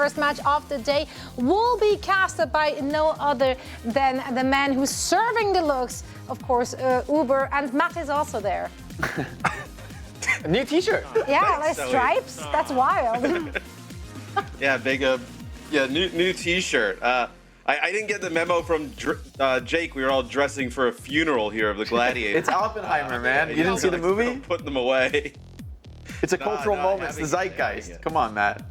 first match of the day will be casted by no other than the man who's serving the looks, of course, Uber, and Matt is also there. A new t-shirt. Yeah, like stripes. That's wild. Yeah, big, new t-shirt. I didn't get the memo from Jake. We were all dressing for a funeral here of the Gladiators. It's Oppenheimer, man. You didn't see the movie? Putting them away. It's a cultural moment. It's the zeitgeist. Come on, Matt.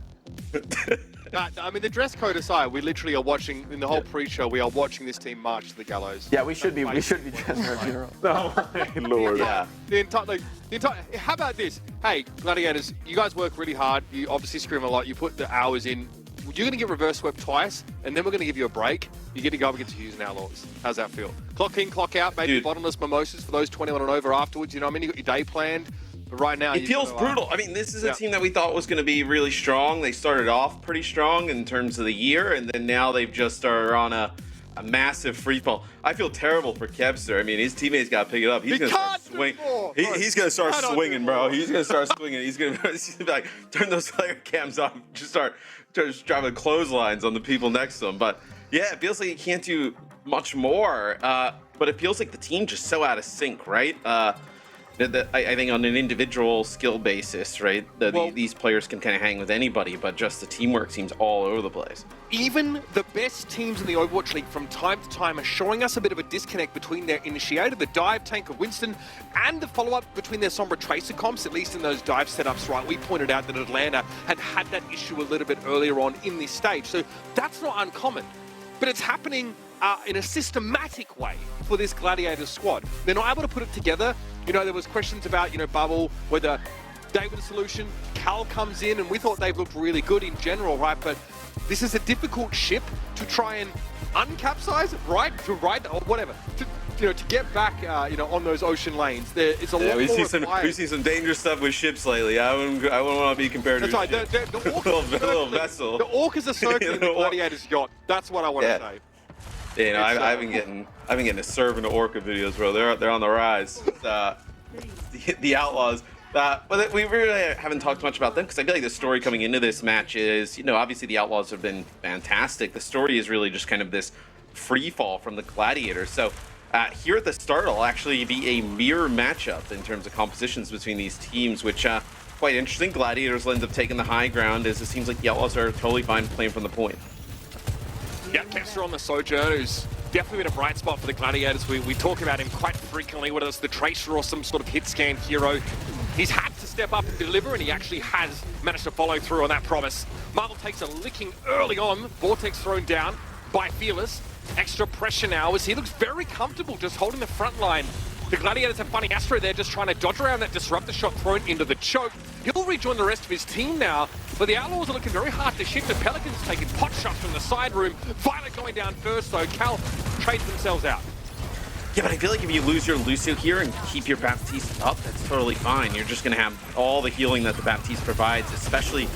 I mean, the dress code aside, we literally are watching, in the whole pre-show, we are watching this team march to the gallows. Yeah, we should be dressed for a funeral. No, Lord. Yeah. The entire, how about this? Hey, Gladiators, you guys work really hard. You obviously scream a lot. You put the hours in. You're going to get reverse swept twice, and then we're going to give you a break. You get to go up against Hughes and Outlaws. How's that feel? Clock in, clock out, maybe bottomless mimosas for those 21 and over afterwards. You know what I mean? You got your day planned. But right now, it feels brutal. I mean, this is a team that we thought was going to be really strong. They started off pretty strong in terms of the year, and then now they've just started on a massive free fall. I feel terrible for Kevster. I mean, his teammates got to pick it up. He's going to start swinging. He's going to start swinging, bro. He's going to start swinging. He's going to be like, turn those player cams off. Just start driving clotheslines on the people next to him. But yeah, it feels like he can't do much more. But it feels like the team just so out of sync, right? I think on an individual skill basis, right, these players can kind of hang with anybody, but just the teamwork seems all over the place. Even the best teams in the Overwatch League from time to time are showing us a bit of a disconnect between their initiator, the dive tank of Winston, and the follow-up between their Sombra Tracer comps, at least in those dive setups, right? We pointed out that Atlanta had that issue a little bit earlier on in this stage, so that's not uncommon. But it's happening in a systematic way for this Gladiators squad. They're not able to put it together. You know, there was questions about, Bubble, whether they were the solution. Cal comes in, and we thought they've looked really good in general, right? But this is a difficult ship to try and uncapsize, right? To ride, or whatever. To get back, on those ocean lanes. There is a lot more required. We've seen some dangerous stuff with ships lately. I wouldn't want to be compared to a ship. The little vessel. The orcas are circling the Gladiators yacht. That's what I want to say. Yeah, I've been getting a serving of orca videos, bro. They're on the rise. The Outlaws. But we really haven't talked much about them because I feel like the story coming into this match is, obviously the Outlaws have been fantastic. The story is really just kind of this free fall from the Gladiators. So here at the start, it'll actually be a mirror matchup in terms of compositions between these teams, which quite interesting. Gladiators will end up taking the high ground as it seems like the Outlaws are totally fine playing from the point. Yeah, Kevster on the Sojourner, who's definitely been a bright spot for the Gladiators. We talk about him quite frequently, whether it's the Tracer or some sort of hit scan hero. He's had to step up and deliver, and he actually has managed to follow through on that promise. Marvel takes a licking early on. Vortex thrown down by Fearless. Extra pressure now as he looks very comfortable just holding the front line. The Gladiators have funny Astro there just trying to dodge around that disruptor shot thrown into the choke. He'll rejoin the rest of his team now, but the Outlaws are looking very hard to shift. The Pelicans taking pot shots from the side room. Violet going down first, though. Cal trades themselves out. Yeah, but I feel like if you lose your Lucio here and keep your Baptiste up, that's totally fine. You're just going to have all the healing that the Baptiste provides, especially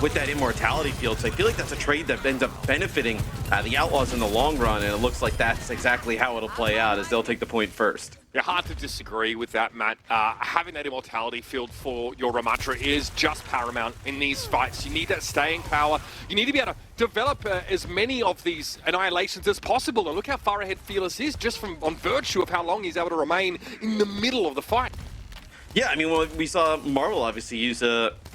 with that immortality field. So I feel like that's a trade that ends up benefiting the Outlaws in the long run, and it looks like that's exactly how it'll play out, as they'll take the point first. Yeah, hard to disagree with that, Matt. Having that immortality field for your Ramatra is just paramount in these fights. You need that staying power. You need to be able to develop as many of these annihilations as possible. And look how far ahead Fearless is, just on virtue of how long he's able to remain in the middle of the fight. Yeah, I mean, well, we saw Marvel obviously use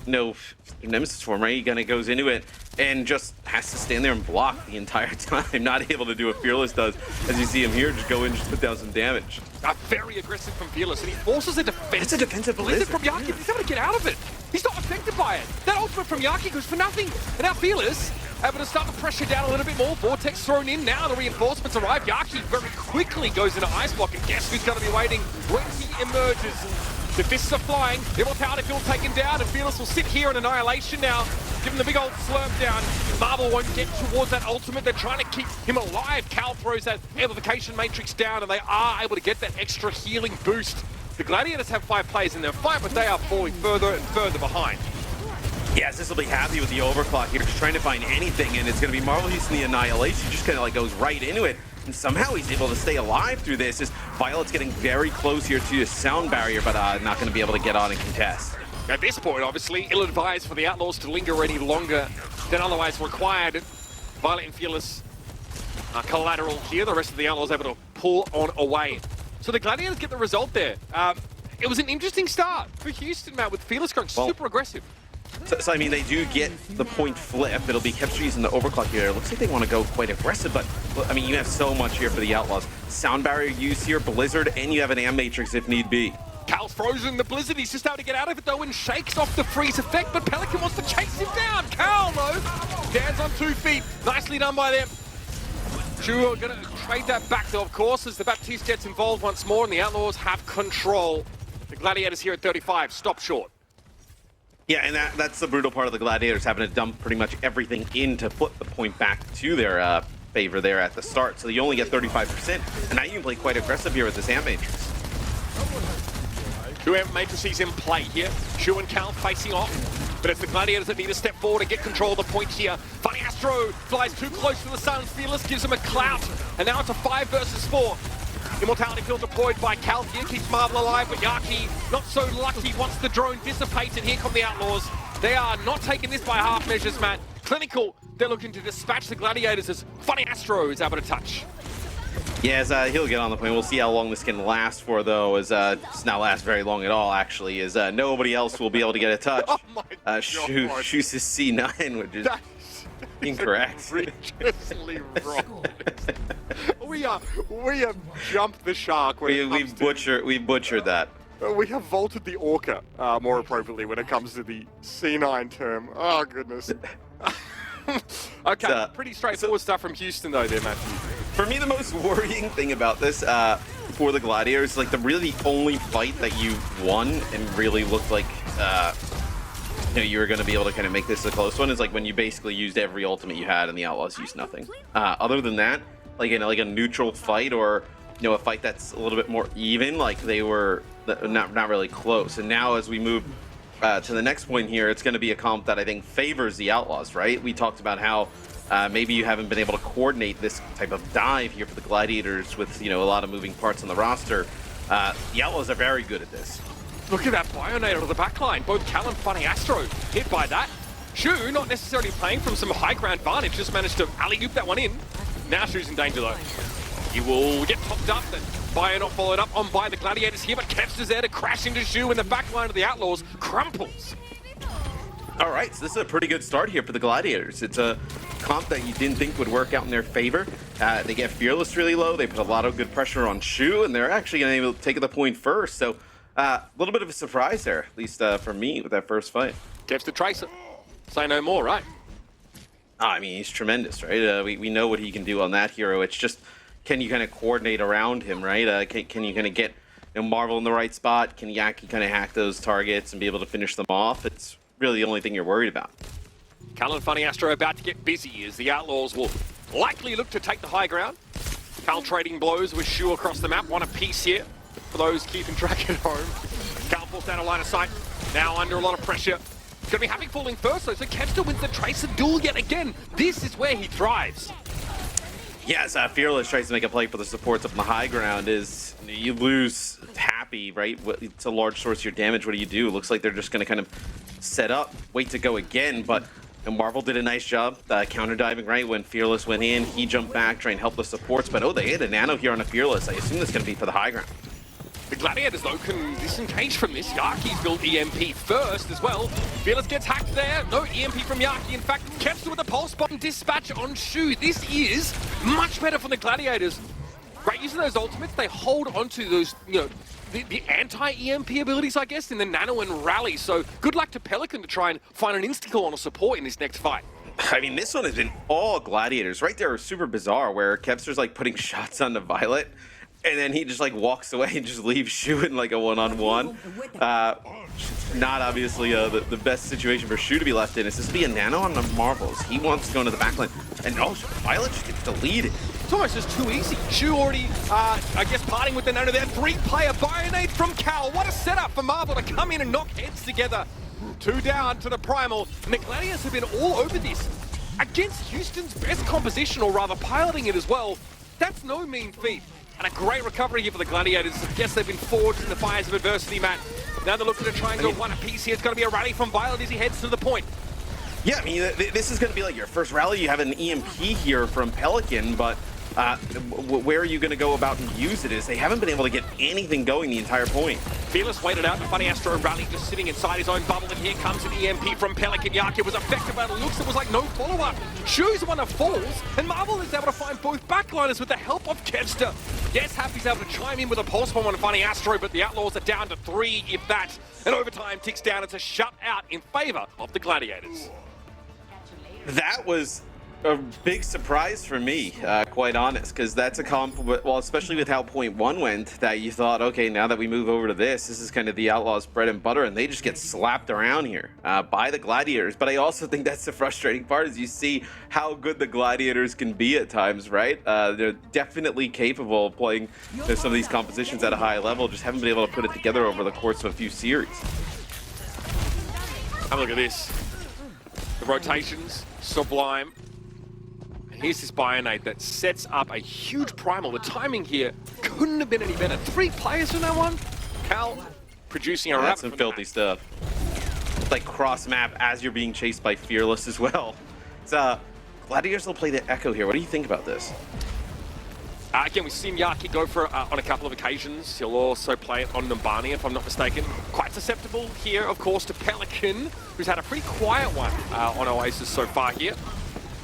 Nemesis form, right? He kind of goes into it and just has to stand there and block the entire time, not able to do what Fearless does. As you see him here, just go in and just put down some damage. Very aggressive from Fearless, and he forces a defensive. It's a defensive blizzard from Yaki. He's able to get out of it. He's not affected by it. That ultimate from Yaki goes for nothing. And now Fearless able to start the pressure down a little bit more. Vortex thrown in now. The reinforcements arrive. Yaki very quickly goes into Ice Block, and guess who's going to be waiting when he emerges? The fists are flying, the immortality field taken down, and Fearless will sit here in Annihilation now. Give him the big old slurp down. Marvel won't get towards that ultimate. They're trying to keep him alive. Cal throws that amplification matrix down, and they are able to get that extra healing boost. The Gladiators have 5 players in their fight, but they are falling further and further behind. Yes, this will be happy with the overclock here, just trying to find anything, and it's going to be Marvel using the Annihilation, just kind of like goes right into it. And somehow he's able to stay alive through this, as Violet's getting very close here to his sound barrier, but not going to be able to get on and contest. At this point, obviously, ill-advised for the Outlaws to linger any longer than otherwise required. Violet and Fearless are collateral here. The rest of the Outlaws able to pull on away. So the Gladiators get the result there. It was an interesting start for Houston, Matt, with Fearless going super aggressive. So, I mean, they do get the point flip. It'll be Kepster using the overclock here. It looks like they want to go quite aggressive, but, I mean, you have so much here for the Outlaws. Sound barrier use here, Blizzard, and you have an AM Matrix if need be. Cal's frozen the Blizzard. He's just able to get out of it, though, and shakes off the freeze effect, but Pelican wants to chase him down. Cal, though, stands on 2 feet. Nicely done by them. Shu are going to trade that back, though, of course, as the Baptiste gets involved once more, and the Outlaws have control. The Gladiators here at 35, stop short. Yeah, and that's the brutal part of the Gladiators, having to dump pretty much everything in to put the point back to their favor there at the start. So you only get 35%, and now you can play quite aggressive here with this AM Matrix. 2 AM Matrices in play here. Shu and Cal facing off. But it's the Gladiators that need to step forward and get control of the point here. Funny Astro flies too close to the sun. Fearless gives him a clout. And now it's a 5 versus 4. Immortality field deployed by Cal here, keeps Marvel alive, but Yaki not so lucky once the drone dissipates, and here come the Outlaws. They are not taking this by half measures, Matt. Clinical, they're looking to dispatch the Gladiators as Funny Astro is able to touch. Yeah, as he'll get on the point. We'll see how long this can last for, though, as it's not last very long at all, actually, as nobody else will be able to get a touch. Oh my God. Shoots his C9, which is incorrect. Ridiculously wrong. We have jumped the shark when it comes we've butchered that. We have vaulted the orca, more appropriately, when it comes to the C9 term. Oh, goodness. Okay, pretty straightforward stuff from Houston, though, there, Matthew. For me, the most worrying thing about this for the Gladiators, like the only fight that you won and really looked like you were going to be able to kind of make this a close one is like when you basically used every ultimate you had and the Outlaws used nothing. Other than that, like in like a neutral fight or a fight that's a little bit more even, like they were not really close. And now as we move to the next point here, it's going to be a comp that I think favors the Outlaws, right? We talked about how maybe you haven't been able to coordinate this type of dive here for the Gladiators with a lot of moving parts on the roster. The Outlaws are very good at this. Look at that Bionator to the backline. Both Cal and Funny Astro hit by that. Shu not necessarily playing from some high ground vantage, just managed to alley-oop that one in. Now Shu's in danger though. He will get popped up, and Bio not followed up on by the Gladiators here, but Kepster's there to crash into Shu, and the backline of the Outlaws crumples. All right, so this is a pretty good start here for the Gladiators. It's a comp that you didn't think would work out in their favor. They get Fearless really low. They put a lot of good pressure on Shu, and they're actually going to be able to take the point first. So a little bit of a surprise there, at least for me, with that first fight. Kepster Tracer. Say no more, right? I mean, he's tremendous, right? We know what he can do on that hero. It's just, can you kind of coordinate around him, right? Can you kind of get Marvel in the right spot? Can Yaki kind of hack those targets and be able to finish them off? It's really the only thing you're worried about. Cal and Funny Astro about to get busy as the Outlaws will likely look to take the high ground. Cal trading blows with Shu across the map, one apiece here for those keeping track at home. Cal falls out of line of sight, now under a lot of pressure. Gonna be happy falling first though, so Kepster wins the Tracer duel yet again. This is where he thrives. Yes, Fearless tries to make a play for the supports up on the high ground. Is you lose Happy, right? It's a large source of your damage. What do? It looks like they're just going to kind of set up, wait to go again. But Marvel did a nice job counter diving, right? When Fearless went in, he jumped back, trying to help the supports. But they hit a nano here on a Fearless. I assume that's going to be for the high ground. The Gladiators, though, can disengage from this. Yaki's built EMP first as well. Fearless gets hacked there. No EMP from Yaki. In fact, Kepster with a pulse bomb dispatch on Shu. This is much better for the Gladiators. Great using those ultimates. They hold onto those, the anti-EMP abilities, I guess, in the Nano and Rally. So good luck to Pelican to try and find an insta-kill on a support in this next fight. I mean, this one has been all Gladiators. Right there was super bizarre where Kepster's like putting shots on the Violet. And then he just like walks away and just leaves Shu in like a one-on-one. Not obviously the best situation for Shu to be left in. It's just to be a nano on the Marvels. He wants to go into the backline. And Violet just gets deleted. It's almost just too easy. Shu already, I guess, parting with the nano there. 3-player Bionade from Cal. What a setup for Marvel to come in and knock heads together. 2 down to the Primal. And the Gladiators have been all over this. Against Houston's best composition, or rather piloting it as well. That's no mean feat. And a great recovery here for the Gladiators. I guess they've been forged in the fires of adversity, Matt. Now they're looking to try and go one apiece here. It's going to be a rally from Violet as he heads to the point. Yeah, I mean, this is going to be like your first rally. You have an EMP here from Pelican, but where are you going to go about and use it is they haven't been able to get anything going the entire point. Fearless waited out the Funny Astro rally, just sitting inside his own bubble, and here comes an EMP from Pelican. Yaki was affected by the looks. It was like no follow-up. Shu's the one that falls, and Marvel is able to find both backliners with the help of Kevster. Yes, Happy's able to chime in with a pulse bomb on Funny Astro, but the Outlaws are down to 3, if that. And overtime ticks down. It's a shutout in favor of the Gladiators. That was a big surprise for me, quite honest, because that's a comp, well, especially with how point 1 went, that you thought, okay, now that we move over to this is kind of the Outlaws' bread and butter, and they just get slapped around here by the Gladiators. But I also think that's the frustrating part, is you see how good the Gladiators can be at times, right? They're definitely capable of playing some of these compositions at a high level, just haven't been able to put it together over the course of a few series. Have a look at this. The rotations, sublime. Here's this Bionade that sets up a huge primal. The timing here couldn't have been any better. 3 players in that one. Cal producing a rabbit. That's some filthy stuff. It's like cross map as you're being chased by Fearless as well. It's Gladiators will play the Echo here. What do you think about this? Again, we've seen Yaki go for on a couple of occasions. He'll also play it on Numbani, if I'm not mistaken. Quite susceptible here, of course, to Pelican, who's had a pretty quiet one on Oasis so far here.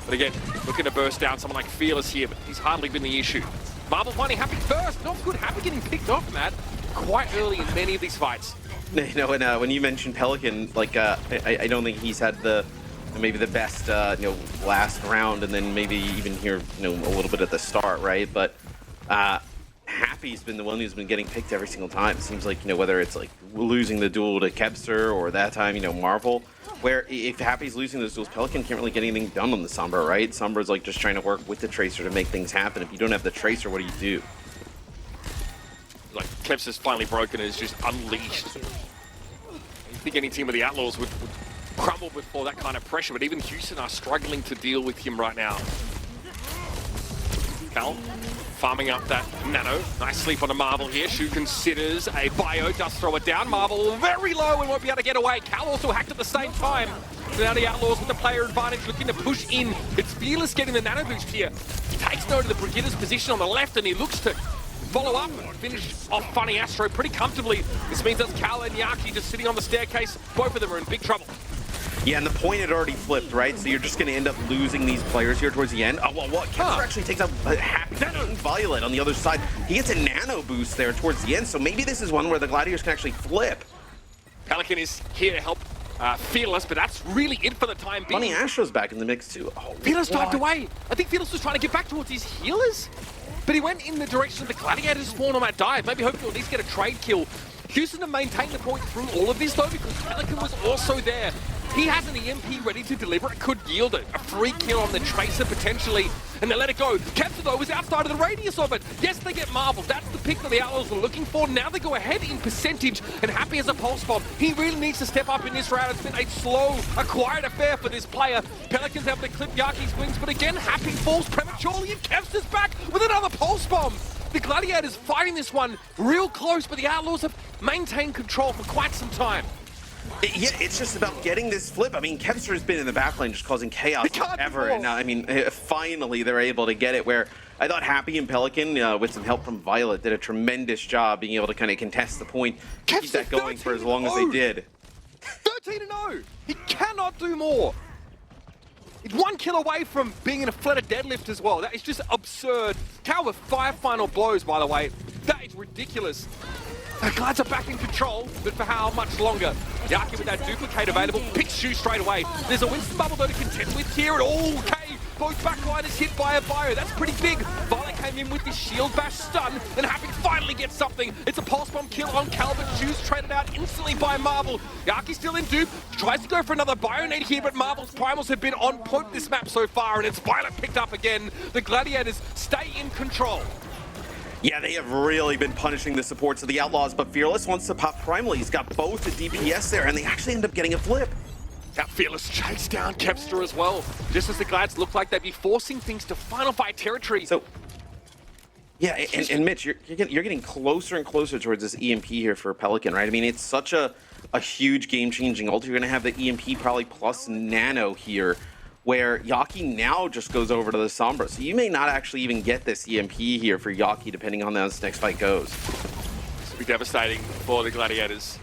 But again, looking to burst down someone like Fearless here, but he's hardly been the issue. Marvel finding Happy first. Not good. Happy getting picked off, Matt, quite early in many of these fights. You know, when you mentioned Pelican, like I don't think he's had maybe the best last round, and then maybe even here a little bit at the start, right? But Happy's been the one who's been getting picked every single time. It seems like whether it's like losing the duel to Kebster or that time Marvel, where if Happy's losing those duels, Pelican can't really get anything done on the Sombra, right? Sombra's like just trying to work with the Tracer to make things happen. If you don't have the Tracer, what do you do? Like Kebster's finally broken and is just unleashed. I think any team of the Outlaws would crumble before that kind of pressure, but even Houston are struggling to deal with him right now. Cal farming up that nano. Nice sleep on a Marvel here. Shu considers a bio, does throw it down. Marvel very low and won't be able to get away. Cal also hacked at the same time. So now the Outlaws with the player advantage looking to push in. It's Fearless getting the nano boost here. He takes note of the Brigitte's position on the left and he looks to follow up and finish off Funny Astro pretty comfortably. This means that's Cal and Yaki just sitting on the staircase. Both of them are in big trouble. Yeah, and the point had already flipped, right? So you're just going to end up losing these players here towards the end. Oh, well, what? Kevster actually takes out Happy and Violet on the other side. He gets a nano boost there towards the end, so maybe this is one where the Gladiators can actually flip. Pelican is here to help Fearless, but that's really it for the time being. Funny Astro's back in the mix, too. Oh, Fearless dived away. I think Fearless was trying to get back towards his healers, but he went in the direction of the Gladiators spawn on that dive. Maybe hopefully at least get a trade kill. Houston to maintain the point through all of this, though, because Pelican was also there. He has an EMP ready to deliver. It could yield it. A free kill on the Tracer, potentially. And they let it go. Kevster, though, was outside of the radius of it. Yes, they get Marvel. That's the pick that the Outlaws were looking for. Now they go ahead in percentage. And Happy as a pulse bomb. He really needs to step up in this round. It's been a slow, a quiet affair for this player. Pelican's able to clip Yaki's wings. But again, Happy falls prematurely. And Kevster's back with another pulse bomb. The Gladiators fighting this one real close. But the Outlaws have maintained control for quite some time. Yeah, it's just about getting this flip. I mean, Kevster has been in the backline just causing chaos forever. And now, I mean, finally they're able to get it where I thought Happy and Pelican, with some help from Violet, did a tremendous job being able to kind of contest the point, keep that going for as long as they did. 13-0! He cannot do more! It's 1 kill away from being in a flatter deadlift as well. That is just absurd. Cal with 5 final blows, by the way. That is ridiculous. The Glads are back in control, but for how much longer? Yaki with that duplicate available, picks Shu straight away. There's a Winston bubble though to contend with here, and okay, both backliners hit by a bio. That's pretty big. Violet came in with this shield bash stun, and Happy finally gets something. It's a pulse bomb kill on Calvin. Shu's traded out instantly by Marvel. Yaki still in dupe, tries to go for another Bionade here, but Marvel's primals have been on point this map so far, and it's Violet picked up again. The Gladiators stay in control. Yeah, they have really been punishing the supports of the Outlaws, but Fearless wants to pop Primal. He's got both the DPS there, and they actually end up getting a flip. That Fearless chase down Kevster as well. Just as the Glads look like they'd be forcing things to final fight territory. So, Yeah, and Mitch, you're getting closer and closer towards this EMP here for Pelican, right? I mean, it's such a huge game-changing ult. You're going to have the EMP probably plus Nano here, where Yaki now just goes over to the Sombra. So you may not actually even get this EMP here for Yaki, depending on how this next fight goes. This will be devastating for the Gladiators.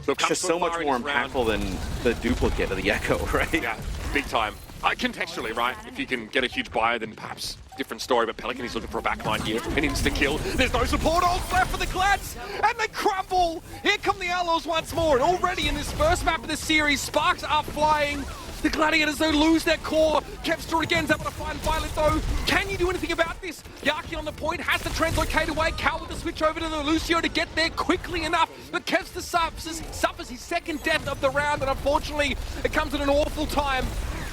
It's just so much more impactful than the duplicate of the Echo, right? Yeah, big time. Contextually, right? If you can get a huge buyer, then perhaps different story. But Pelican is looking for a backline here. An insta-kill. There's no support ults left for the Glads, and they crumble. Here come the Outlaws once more. And already in this first map of the series, sparks are flying. The Gladiators, though, lose their core. Kevster again is able to find Violet, though. Can you do anything about this? Yaki on the point, has to translocate away. Cal with the switch over to the Lucio to get there quickly enough. But Kevster suffers his second death of the round, and unfortunately, it comes at an awful time.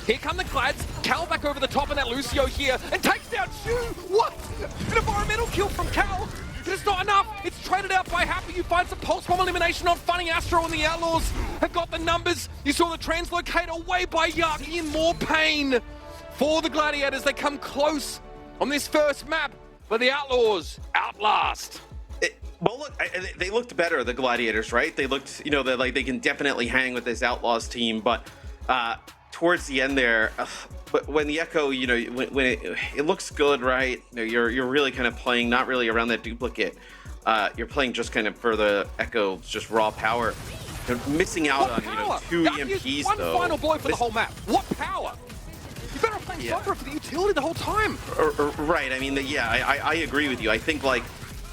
Here come the Glads. Cal back over the top, and that Lucio here, and takes down Shu. What? An environmental kill from Cal. But it's not enough. It's traded out by Happy. You find some pulse bomb elimination on Funny Astro, and the Outlaws have got the numbers. You saw the translocate away by Yaki, in more pain for the Gladiators. They come close on this first map, but the Outlaws outlast. Well, look, they looked better, the Gladiators, right? They looked, like they can definitely hang with this Outlaws team, but towards the end there, but when the Echo, when it looks good, right? You're really kind of playing not really around that duplicate. You're playing just kind of for the Echo, just raw power. They're missing out on two EMPs one though. One final blow for the whole map. What power? You better play Sombra for the utility the whole time. Right. I mean, I agree with you. I think like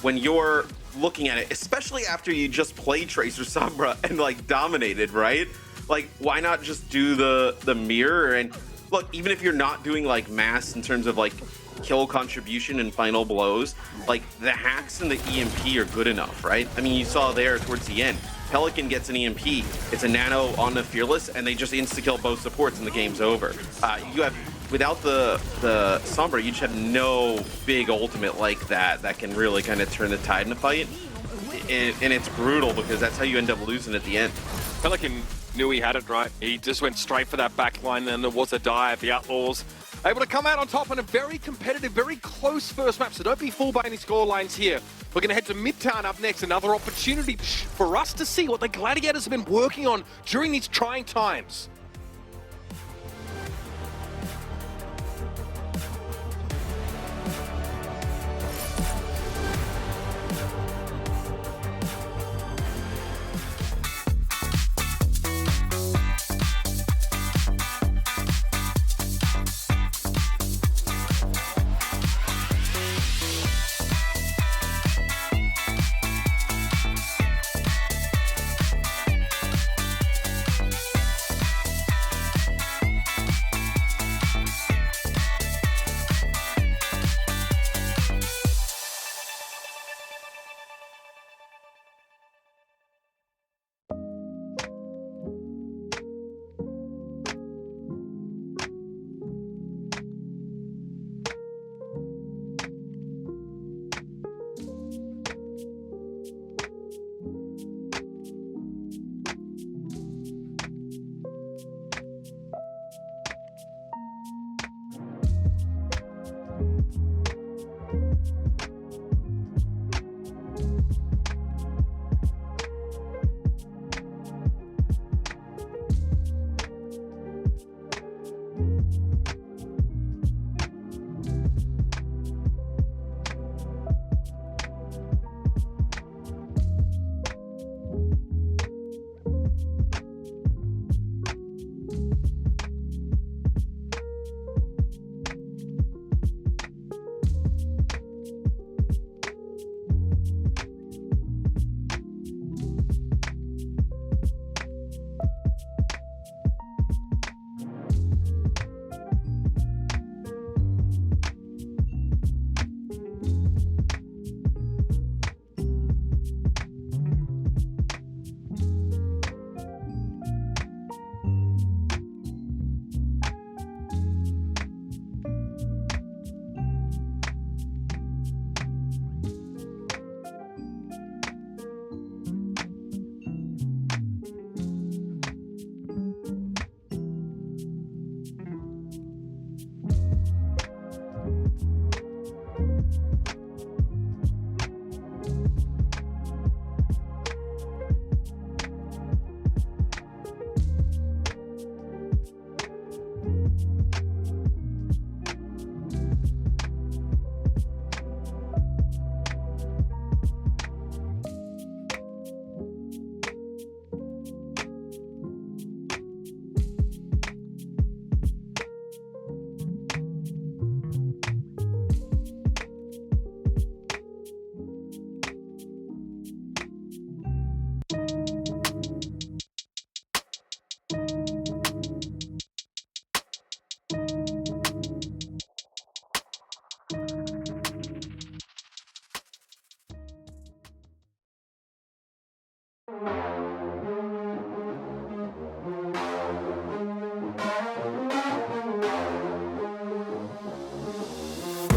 when you're looking at it, especially after you just played Tracer Sombra and like dominated, right? Like, why not just do the mirror? And look, even if you're not doing like mass in terms of like kill contribution and final blows, like the hacks and the EMP are good enough, right? I mean, you saw there towards the end, Pelican gets an EMP, it's a nano on the Fearless, and they just insta-kill both supports and the game's over. You have, without the Sombra, you just have no big ultimate like that can really kind of turn the tide in a fight. And it's brutal because that's how you end up losing at the end. Pelican knew he had it right. He just went straight for that backline, and there was a dive. The Outlaws able to come out on top in a very competitive, very close first map, so don't be fooled by any score lines here. We're going to head to Midtown up next, another opportunity for us to see what the Gladiators have been working on during these trying times.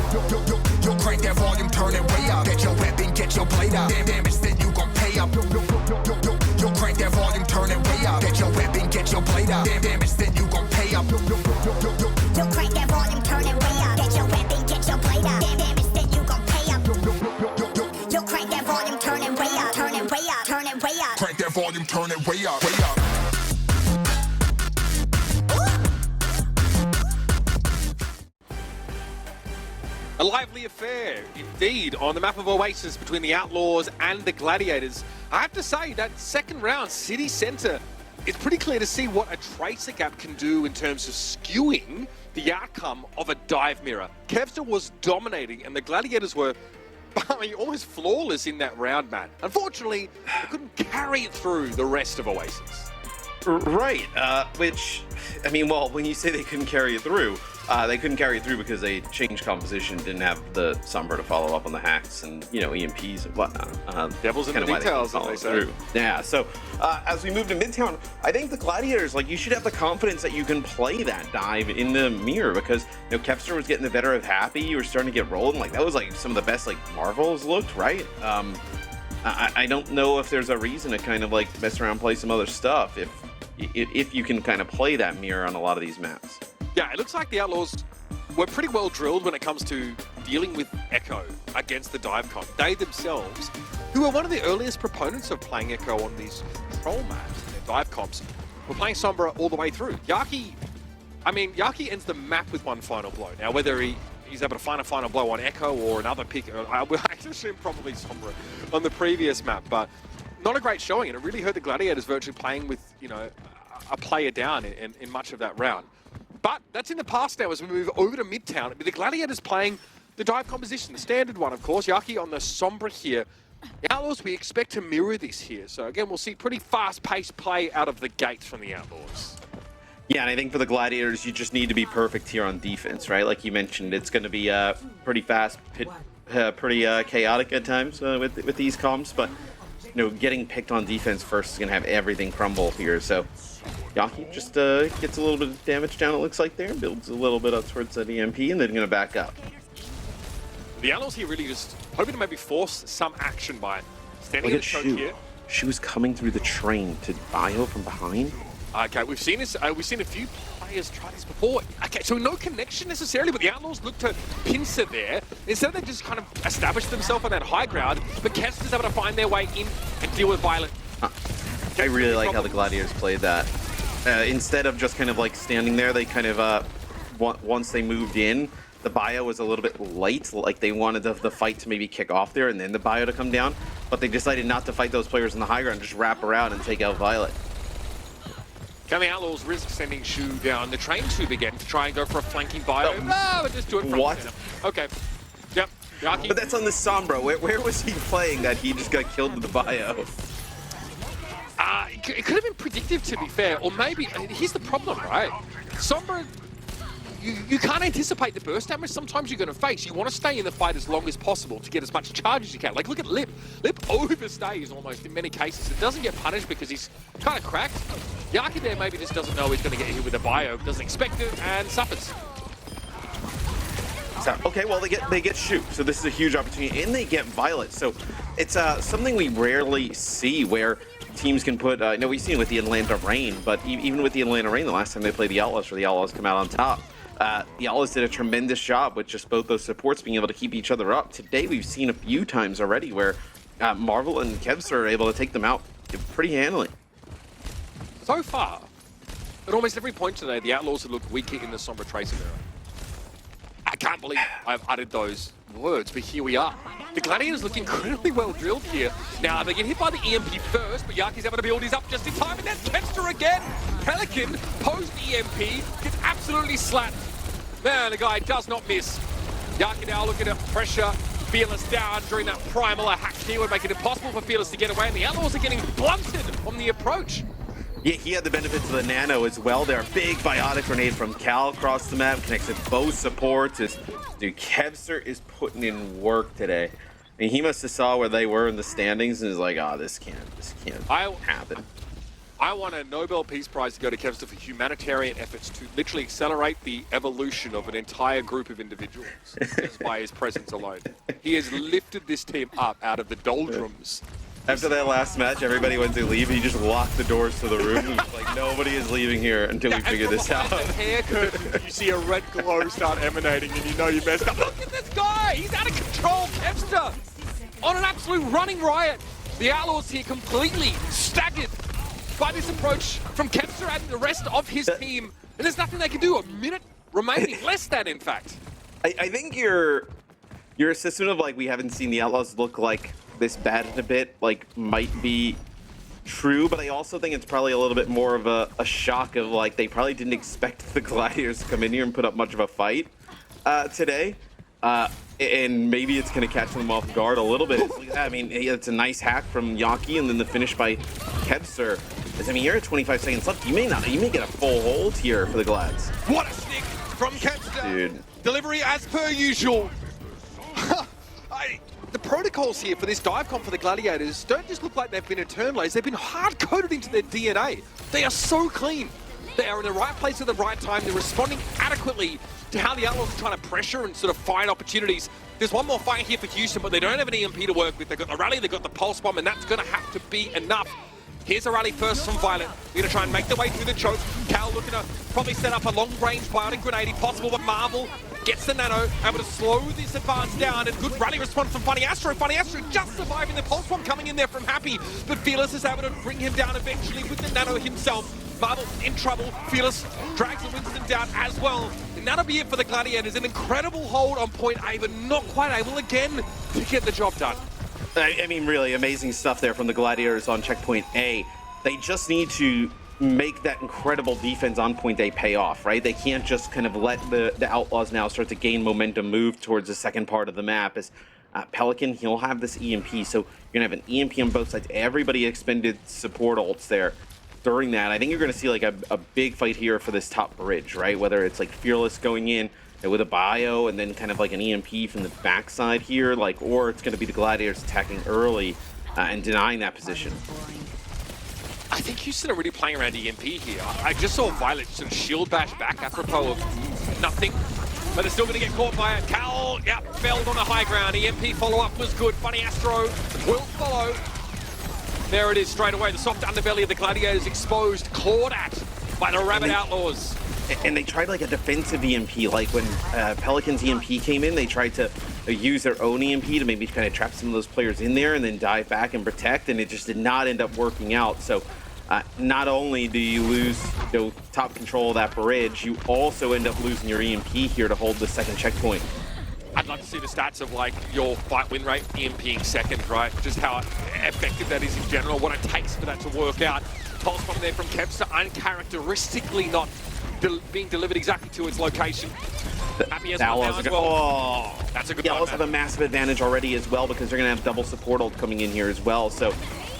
Yo, crank that volume, turn it way up. Get your weapon, get your blade out. Damage, then you gon' pay up. Yo, crank that volume, turn it way up. Get your weapon, get your blade out. Damage, then you gon' pay up. Yo, crank that volume, turn it way up. Get your weapon, get your blade out. Damage, then you gon' pay up. Yo, crank that volume, turn it way up. Turn it way up. Turn it way up. Crank that volume, turn it way up. Way up. A lively affair, indeed, on the map of Oasis between the Outlaws and the Gladiators. I have to say, that second round, City Centre, it's pretty clear to see what a Tracer Gap can do in terms of skewing the outcome of a dive mirror. Kevster was dominating, and the Gladiators were, I mean, almost flawless in that round, Matt. Unfortunately, they couldn't carry it through the rest of Oasis. Right, which, I mean, well, when you say they couldn't carry it through because they changed composition, didn't have the Sombra to follow up on the hacks and, you know, EMPs and whatnot. Devil's in the details, as they say. Yeah, so as we move to Midtown, I think the Gladiators, like, you should have the confidence that you can play that dive in the mirror because, you know, Kevster was getting the better of Happy, you were starting to get rolling. Like, that was, like, some of the best, like, Marvels looked, right? I don't know if there's a reason to kind of, like, mess around, play some other stuff if you can kind of play that mirror on a lot of these maps. Yeah, it looks like the Outlaws were pretty well drilled when it comes to dealing with Echo against the dive comp. They themselves, who were one of the earliest proponents of playing Echo on these control maps, their dive comps, were playing Sombra all the way through. Yaki ends the map with one final blow. Now, whether he's able to find a final blow on Echo or another pick, I assume probably Sombra on the previous map, but not a great showing, and it really hurt the Gladiators virtually playing with, you know, a player down in much of that round. But that's in the past now as we move over to Midtown. The Gladiators playing the dive composition, the standard one, of course. Yaki on the Sombra here. The Outlaws, we expect to mirror this here. So again, we'll see pretty fast-paced play out of the gates from the Outlaws. Yeah, and I think for the Gladiators, you just need to be perfect here on defense, right? Like you mentioned, it's going to be pretty fast, pretty chaotic at times with these comps, but you know, getting picked on defense first is going to have everything crumble here. So Yaki just gets a little bit of damage down, it looks like there, builds a little bit up towards that EMP, and then going to back up. The Outlaws here really just hoping to maybe force some action by standing in the choke here. She was coming through the train to bio from behind. Okay, we've seen this. We've seen a few players try this before. Okay, so no connection necessarily, but the Outlaws look to pincer there. Instead, they just kind of establish themselves on that high ground, but Kester's able to find their way in and deal with Violet. I really like how the Gladiators played that. Instead of just kind of like standing there, they kind of, once they moved in, the bio was a little bit late, like they wanted the fight to maybe kick off there and then the bio to come down, but they decided not to fight those players in the high ground, just wrap around and take out Violet. Can the Outlaws risk sending Shu down the train tube again to try and go for a flanking bio? No, but just do it from what? The center. Okay. Yep. Yaki. But that's on the Sombra. Where was he playing that he just got killed with the bio? It could have been predictive, to be fair, or maybe, here's the problem, right? Sombra, you can't anticipate the burst damage sometimes you're going to face. You want to stay in the fight as long as possible to get as much charge as you can. Like, look at Lip. Lip overstays almost in many cases. It doesn't get punished because he's kind of cracked. Yaki there maybe just doesn't know he's going to get hit with a bio, doesn't expect it, and suffers. Okay, well, they get Shu, so this is a huge opportunity, and they get Violet. So it's something we rarely see where teams can put, you know, we've seen it with the Atlanta Reign, but even with the Atlanta Reign, the last time they played the Outlaws, where the Outlaws come out on top, the Outlaws did a tremendous job with just both those supports being able to keep each other up. Today, we've seen a few times already where Marvel and Kevster are able to take them out pretty handily. So far, at almost every point today, the Outlaws have looked weaker in the Sombra Tracer mirror. I can't believe I've uttered those words, but here we are. The Gladiators look incredibly well drilled here. Now, they get hit by the EMP first, but Yaki's able to build his up just in time, and then Kevster again. Pelican, post-EMP, gets absolutely slapped. Man, the guy does not miss. Yaki now looking at pressure. Fearless down during that primal hack here would make it impossible for Fearless to get away, and the Outlaws are getting blunted on the approach. Yeah, he had the benefits of the nano as well there. Big biotic grenade from Cal across the map, connects with both supports. Dude, Kevster is putting in work today. I mean, he must have saw where they were in the standings and is like, oh, this can't happen. I want a Nobel Peace Prize to go to Kevster for humanitarian efforts to literally accelerate the evolution of an entire group of individuals just by his presence alone. He has lifted this team up out of the doldrums. After that last match, everybody went to leave. He just locked the doors to the room. He was like, nobody is leaving here until we figure this out. The hair curtain, you see a red glow start emanating and you know you messed up. Look at this guy! He's out of control, Kevster! On an absolute running riot. The Outlaws here completely staggered by this approach from Kevster and the rest of his team. And there's nothing they can do. A minute remaining, less than in fact. I think your assessment of like we haven't seen the Outlaws look like this bad in a bit like might be true, but I also think it's probably a little bit more of a shock of like they probably didn't expect the Gladiators to come in here and put up much of a fight today. And maybe it's going to catch them off guard a little bit. I mean, it's a nice hack from Yaki, and then the finish by Kevster. I mean, you're at 25 seconds left. You may get a full hold here for the Glads. What a sneak from Kevster. Dude. Delivery as per usual. The protocols here for this dive comp for the Gladiators don't just look like they've been internalized, they've been hard-coded into their DNA. They are so clean. They are in the right place at the right time. They're responding adequately to how the Outlaws are trying to pressure and sort of find opportunities. There's one more fight here for Houston, but they don't have an EMP to work with. They've got the rally, they've got the pulse bomb, and that's going to have to be enough. Here's a rally first from Violet. They're going to try and make their way through the choke. Cal looking to probably set up a long-range bionic grenade if possible, but Marvel gets the nano, able to slow this advance down, and good rally response from Funny Astro. Funny Astro just surviving the pulse bomb coming in there from Happy, but Fearless is able to bring him down eventually with the nano himself. Marvel in trouble. Fearless drags the Winston down as well. And that'll be it for the Gladiators. An incredible hold on point A, but not quite able again to get the job done. I mean, really amazing stuff there from the Gladiators on checkpoint A. They just need to make that incredible defense on point A pay off, right? They can't just kind of let the Outlaws now start to gain momentum, move towards the second part of the map. As Pelican, he'll have this EMP, so you're gonna have an EMP on both sides. Everybody expended support ults there during that. I think you're gonna see like a big fight here for this top bridge, right? Whether it's like Fearless going in with a bio and then kind of like an EMP from the backside here, like, or it's gonna be the Gladiators attacking early and denying that position. I think Houston are really playing around EMP here. I just saw Violet sort of shield bash back apropos of nothing. But they're still going to get caught by it. Cal, yep, failed on the high ground. EMP follow-up was good. Funny Astro will follow. There it is straight away. The soft underbelly of the Gladiators exposed, clawed at by the Rabbit Outlaws. And they tried like a defensive EMP, like when Pelican's EMP came in, they tried to use their own EMP to maybe kind of trap some of those players in there and then dive back and protect, and it just did not end up working out. So not only do you lose top control of that bridge, you also end up losing your EMP here to hold the second checkpoint. I'd love to see the stats of like your fight win rate, EMPing second, right? Just how effective that is in general, what it takes for that to work out. Pulse bomb there from Kevster, uncharacteristically not being delivered exactly to its location. Happy as well now as well. Oh, that's a good The Outlaws have a massive advantage already as well because they're going to have double support ult coming in here as well. So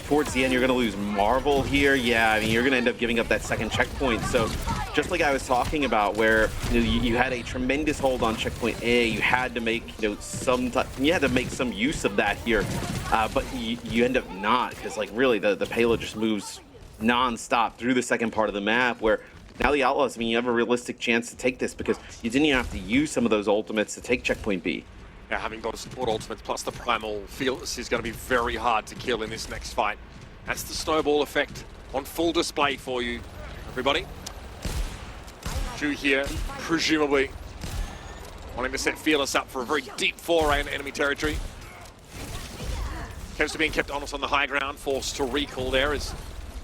towards the end, you're going to lose Marvel here. Yeah, I mean, you're going to end up giving up that second checkpoint. So just like I was talking about, where you had a tremendous hold on checkpoint A, you had to make some use of that here, but you end up not, because like really the payload just moves non-stop through the second part of the map, where now the Outlaws, I mean, you have a realistic chance to take this because you didn't even have to use some of those ultimates to take checkpoint B. Now, having got a support ultimate plus the primal Fearless is going to be very hard to kill in this next fight. That's the snowball effect on full display for you, everybody. Ju here, presumably wanting to set Fearless up for a very deep foray into enemy territory. Kevster being kept honest on the high ground, forced to recall there as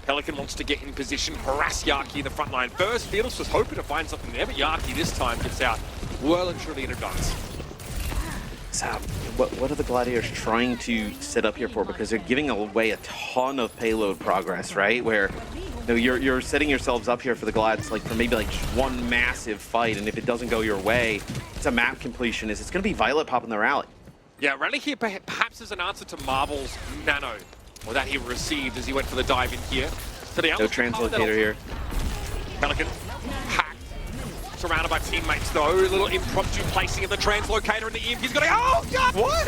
Pelican wants to get in position, harass Yaki in the front line first. Fearless was hoping to find something there, but Yaki this time gets out well and truly in advance. So what are the Gladiators trying to set up here for? Because they're giving away a ton of payload progress, right? Where you're setting yourselves up here for the Glads, like for maybe like just one massive fight, and if it doesn't go your way, it's a map completion. It's going to be Violet popping the rally. Yeah, rally here perhaps as an answer to Marvel's nano, or that he received as he went for the dive in here. So the no translocator here. Pelican hacked. surrounded by teammates though. A little impromptu placing of the translocator, and the EMP's got to. Oh God! What?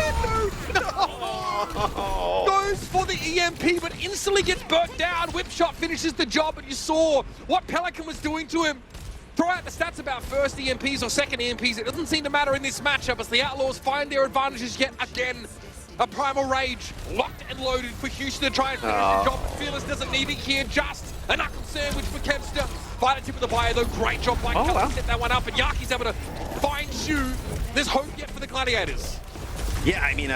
No! Goes for the EMP, but instantly gets burnt down. Whip shot finishes the job, and you saw what Pelican was doing to him. Throw out the stats about first EMPs or second EMPs. It doesn't seem to matter in this matchup as the Outlaws find their advantages yet again. A Primal Rage locked and loaded for Houston to try and finish the job. Fearless doesn't need it here. Just a knuckle sandwich for Kevster. Fight a tip of the buyer though. Great job by Kelly to set that one up. And Yaki's able to find Shu. There's hope yet for the Gladiators. Yeah, I mean,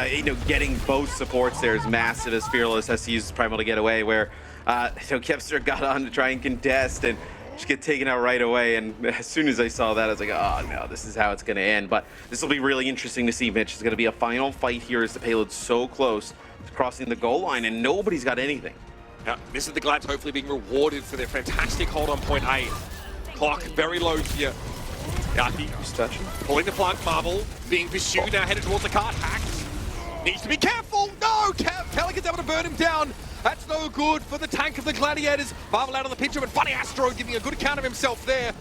getting both supports there is massive as Fearless has to use Primal to get away, where Kevster got on to try and contest and just get taken out right away. And as soon as I saw that, I was like, oh no, this is how it's going to end. But this will be really interesting to see, Mitch. It's going to be a final fight here as the payload's so close to crossing the goal line and nobody's got anything. Yeah, this is the Glads hopefully being rewarded for their fantastic hold on point A. Clock very low here. Yaki pulling the flank. Marvel being pursued now, headed towards the cart. Hacks needs to be careful. No, Pelican's able to burn him down. That's no good for the tank of the Gladiators. Marvel out of the picture, but Funny Astro giving a good account of himself there.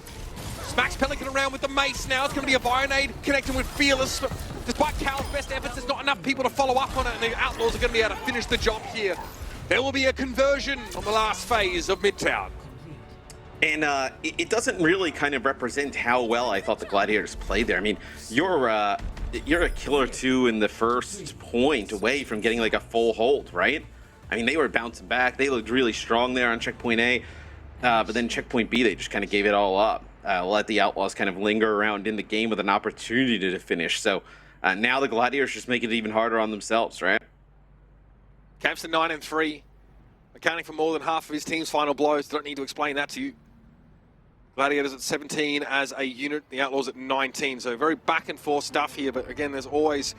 Smacks Pelican around with the mace now. It's going to be a Bionade connecting with Fearless. Despite Cal's best efforts, there's not enough people to follow up on it, and the Outlaws are going to be able to finish the job here. There will be a conversion on the last phase of Midtown. And it doesn't really kind of represent how well I thought the Gladiators played there. I mean, you're a kill or two in the first point away from getting like a full hold, right? I mean, they were bouncing back. They looked really strong there on checkpoint A. But then checkpoint B, they just kind of gave it all up. Let the Outlaws kind of linger around in the game with an opportunity to finish. So now the Gladiators just make it even harder on themselves, right? Caps at 9-3, accounting for more than half of his team's final blows. Don't need to explain that to you. Gladiators at 17 as a unit, the Outlaws at 19. So very back and forth stuff here, but again, there's always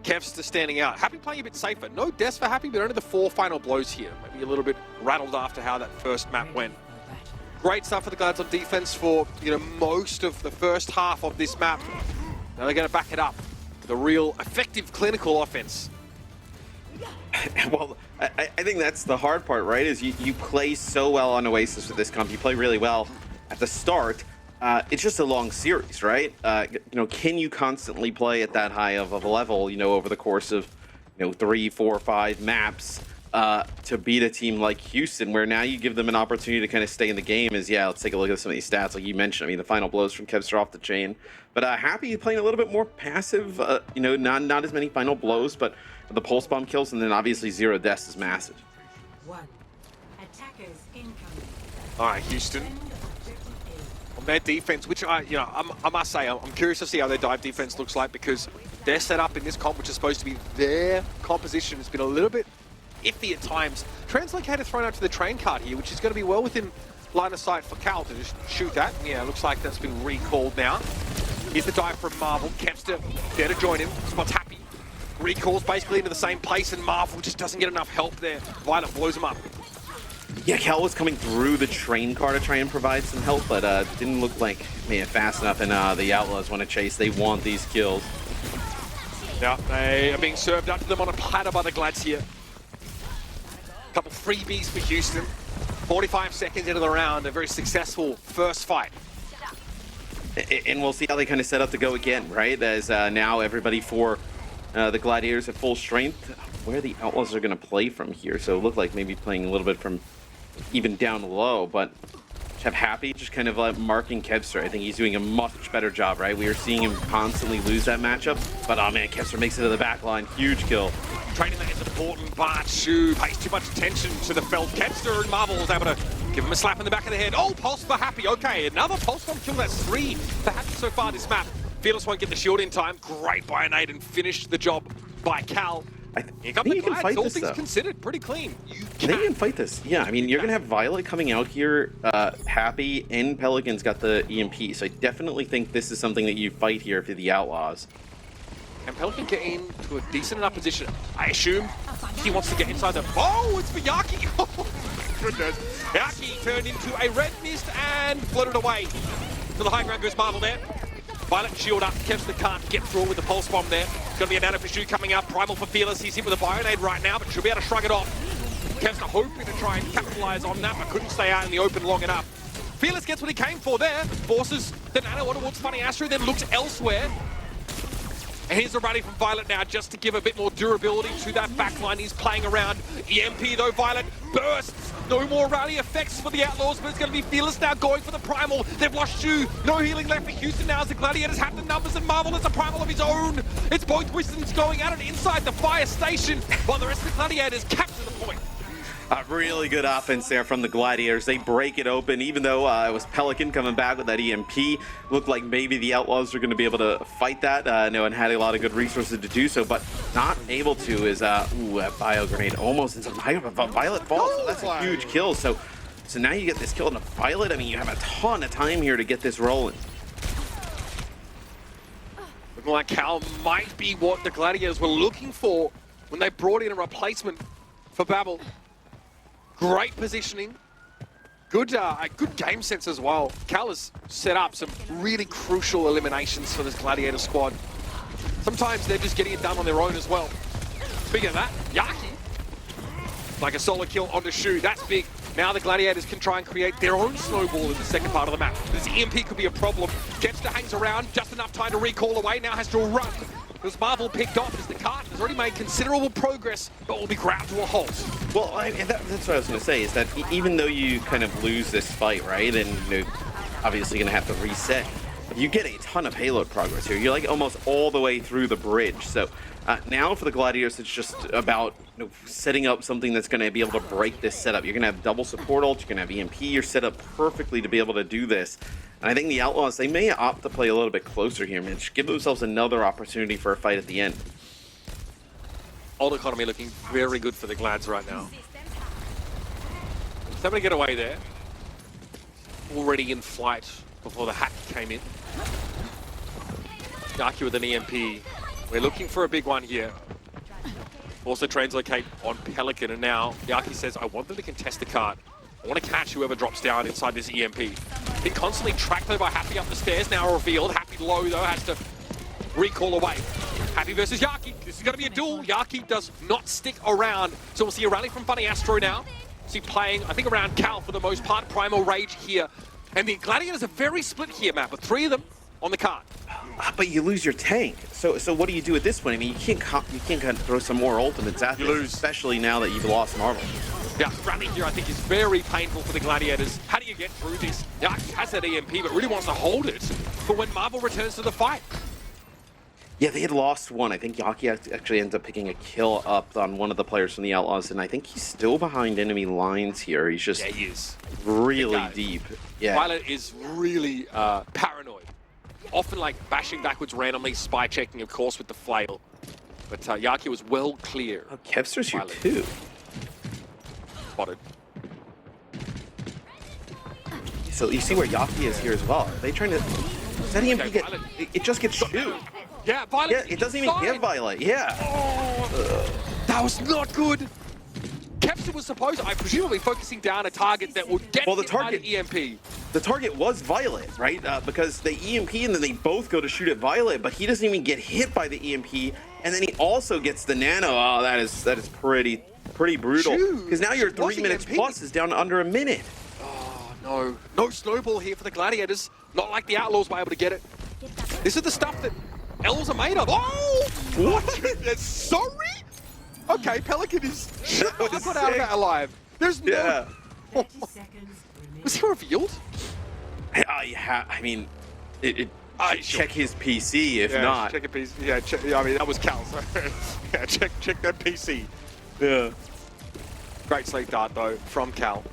Kevster standing out. Happy playing a bit safer. No deaths for Happy, but only the 4 final blows here. Maybe a little bit rattled after how that first map went. Great stuff for the Glads on defense for most of the first half of this map. Now they're going to back it up with a real effective clinical offense. Well, I think that's the hard part, right? Is you play so well on Oasis with this comp. You play really well at the start. It's just a long series, right? Can you constantly play at that high of a level, over the course of, 3, 4, 5 maps to beat a team like Houston, where now you give them an opportunity to kind of stay in the game? Let's take a look at some of these stats. Like you mentioned, I mean, the final blows from Kevster off the chain. But Happy playing a little bit more passive, not as many final blows, but the pulse bomb kills, and then obviously 0 deaths is massive. Attackers incoming. All right, Houston. On their defense, which I must say, I'm curious to see how their dive defense looks like, because their setup in this comp, which is supposed to be their composition, has been a little bit iffy at times. Translocator thrown out to the train cart here, which is going to be well within line of sight for Cal to just shoot that. Yeah, looks like that's been recalled now. Here's the dive from Marvel. Kevster there to join him. Spot's Happy. Recalls basically into the same place, and Marvel just doesn't get enough help there. Violet blows him up. Yeah, Cal was coming through the train car to try and provide some help, but didn't look like fast enough, and the Outlaws want to chase. They want these kills. Yeah, they are being served up to them on a platter by the Glads here. Couple freebies for Houston. 45 seconds into the round, a very successful first fight. And we'll see how they kind of set up to go again, right? As now everybody for the Gladiators at full strength. Where the Outlaws are going to play from here. So it looked like maybe playing a little bit from even down low, but have Happy just kind of marking Kevster. I think he's doing a much better job, right? We are seeing him constantly lose that matchup, but oh man, Kevster makes it to the back line. Huge kill. Training that is important, but Shu pays too much attention to the felt. Kevster and Marvel is able to give him a slap in the back of the head. Oh, pulse for Happy. Okay, another pulse bomb kill. That's 3 for Happy so far this map. Fearless won't get the shield in time. Great Bionade and finished the job by Cal. I think you can fight all this, things though. Considered, pretty clean. I think you can fight this. Yeah, I mean, you're going to have Violet coming out here. Happy and Pelican's got the EMP, so I definitely think this is something that you fight here for the Outlaws. And Pelican get into a decent enough position. I assume he wants to get inside the... Oh, it's for Yaki! Oh, goodness. Yaki turned into a red mist and floated away. To the high ground goes Marvel there. Violet shield up. Kevster can't get through with the pulse bomb there. It's going to be a nano for Shu coming up. Primal for Fearless. He's hit with a Bionade right now, but should be able to shrug it off. Kevster hoping to try and capitalize on that, but couldn't stay out in the open long enough. Fearless gets what he came for there. Forces the nano towards Funny Astro, then looks elsewhere. And here's a rally from Violet now just to give a bit more durability to that backline. He's playing around. EMP though, Violet bursts. No more rally effects for the Outlaws, but it's going to be Fearless now going for the Primal. They've lost Shu. No healing left for Houston now as the Gladiators have the numbers, and Marvel has a Primal of his own. It's both Wistons going at it inside the fire station while the rest of the Gladiators capture the point. Really good offense there from the Gladiators. They break it open, even though it was Pelican coming back with that EMP. Looked like maybe the Outlaws are going to be able to fight that. No one had a lot of good resources to do so, but not able to is, a bio grenade almost into Violet falls. So that's a huge kill. So now you get this kill in a Violet. I mean, you have a ton of time here to get this rolling. Looking like Cal might be what the Gladiators were looking for when they brought in a replacement for Babel. Great positioning, good game sense as well. Cal has set up some really crucial eliminations for this Gladiator squad. Sometimes they're just getting it done on their own as well. Speaking of that, Yaki, like a solo kill onto Shu, that's big. Now the Gladiators can try and create their own snowball in the second part of the map. This EMP could be a problem. Jester hangs around, just enough time to recall away, now has to run. Because Marvel picked off as the cart has already made considerable progress, but will be ground to a halt. Well, that's what I was going to say, is that even though you kind of lose this fight, right, and you're obviously going to have to reset, you get a ton of payload progress here. You're like almost all the way through the bridge. So now for the Gladiators, it's just about setting up something that's going to be able to break this setup. You're going to have double support ult, you're going to have EMP, you're set up perfectly to be able to do this. And I think the Outlaws, they may opt to play a little bit closer here, man. Just give themselves another opportunity for a fight at the end. Old economy looking very good for the Glads right now. Somebody get away there. Already in flight before the hack came in. Yaki with an EMP. We're looking for a big one here. Also translocate on Pelican, and now Yaki says, I want them to contest the cart. I want to catch whoever drops down inside this EMP. Been constantly tracked though by Happy up the stairs, now revealed. Happy low though, has to recall away. Happy versus Yaki. This is going to be a duel. Yaki does not stick around. So we'll see a rally from Funny Astro now. See playing, I think, around Cal for the most part. Primal Rage here. And the Gladiators are very split here, Matt, with 3 of them on the cart. But you lose your tank. So what do you do at this point? I mean, you can't kind of throw some more ultimates at them, especially now that you've lost Marvel. Yeah, rally here I think is very painful for the Gladiators. How do you get through this? Yaki has that EMP, but really wants to hold it for when Marvel returns to the fight. Yeah, they had lost one. I think Yaki actually ends up picking a kill up on one of the players from the Outlaws, and I think he's still behind enemy lines here. He's just he is. Really deep. Yeah. Violet is really paranoid. Often like bashing backwards randomly, spy checking, of course, with the flail. But Yaki was well clear. Oh, Kevster's here too. Spotted. So you see where Yaki is here as well. Are they trying to... Does that EMP get... It just gets shoot. Yeah, Violet. Yeah, it doesn't even get Violet. Yeah. Oh, that was not good. Kevster was supposed, I presumably focusing down a target that would get the target EMP. The target was Violet, right? Because they EMP and then they both go to shoot at Violet, but he doesn't even get hit by the EMP, and then he also gets the nano. Oh, that is pretty brutal. Because now your 3 minutes plus is down to under a minute. Oh no snowball here for the Gladiators. Not like the Outlaws were able to get it. This is the stuff that elves are made of. Oh, what? Sorry. Okay, Pelican is... I got out of that alive. There's no... Yeah. Oh, was he revealed? I mean, Sure. check his PC if not. Check a PC. Yeah, check, I mean, that was Cal, so yeah, check that PC. Yeah. Great sleep dart, though, from Cal.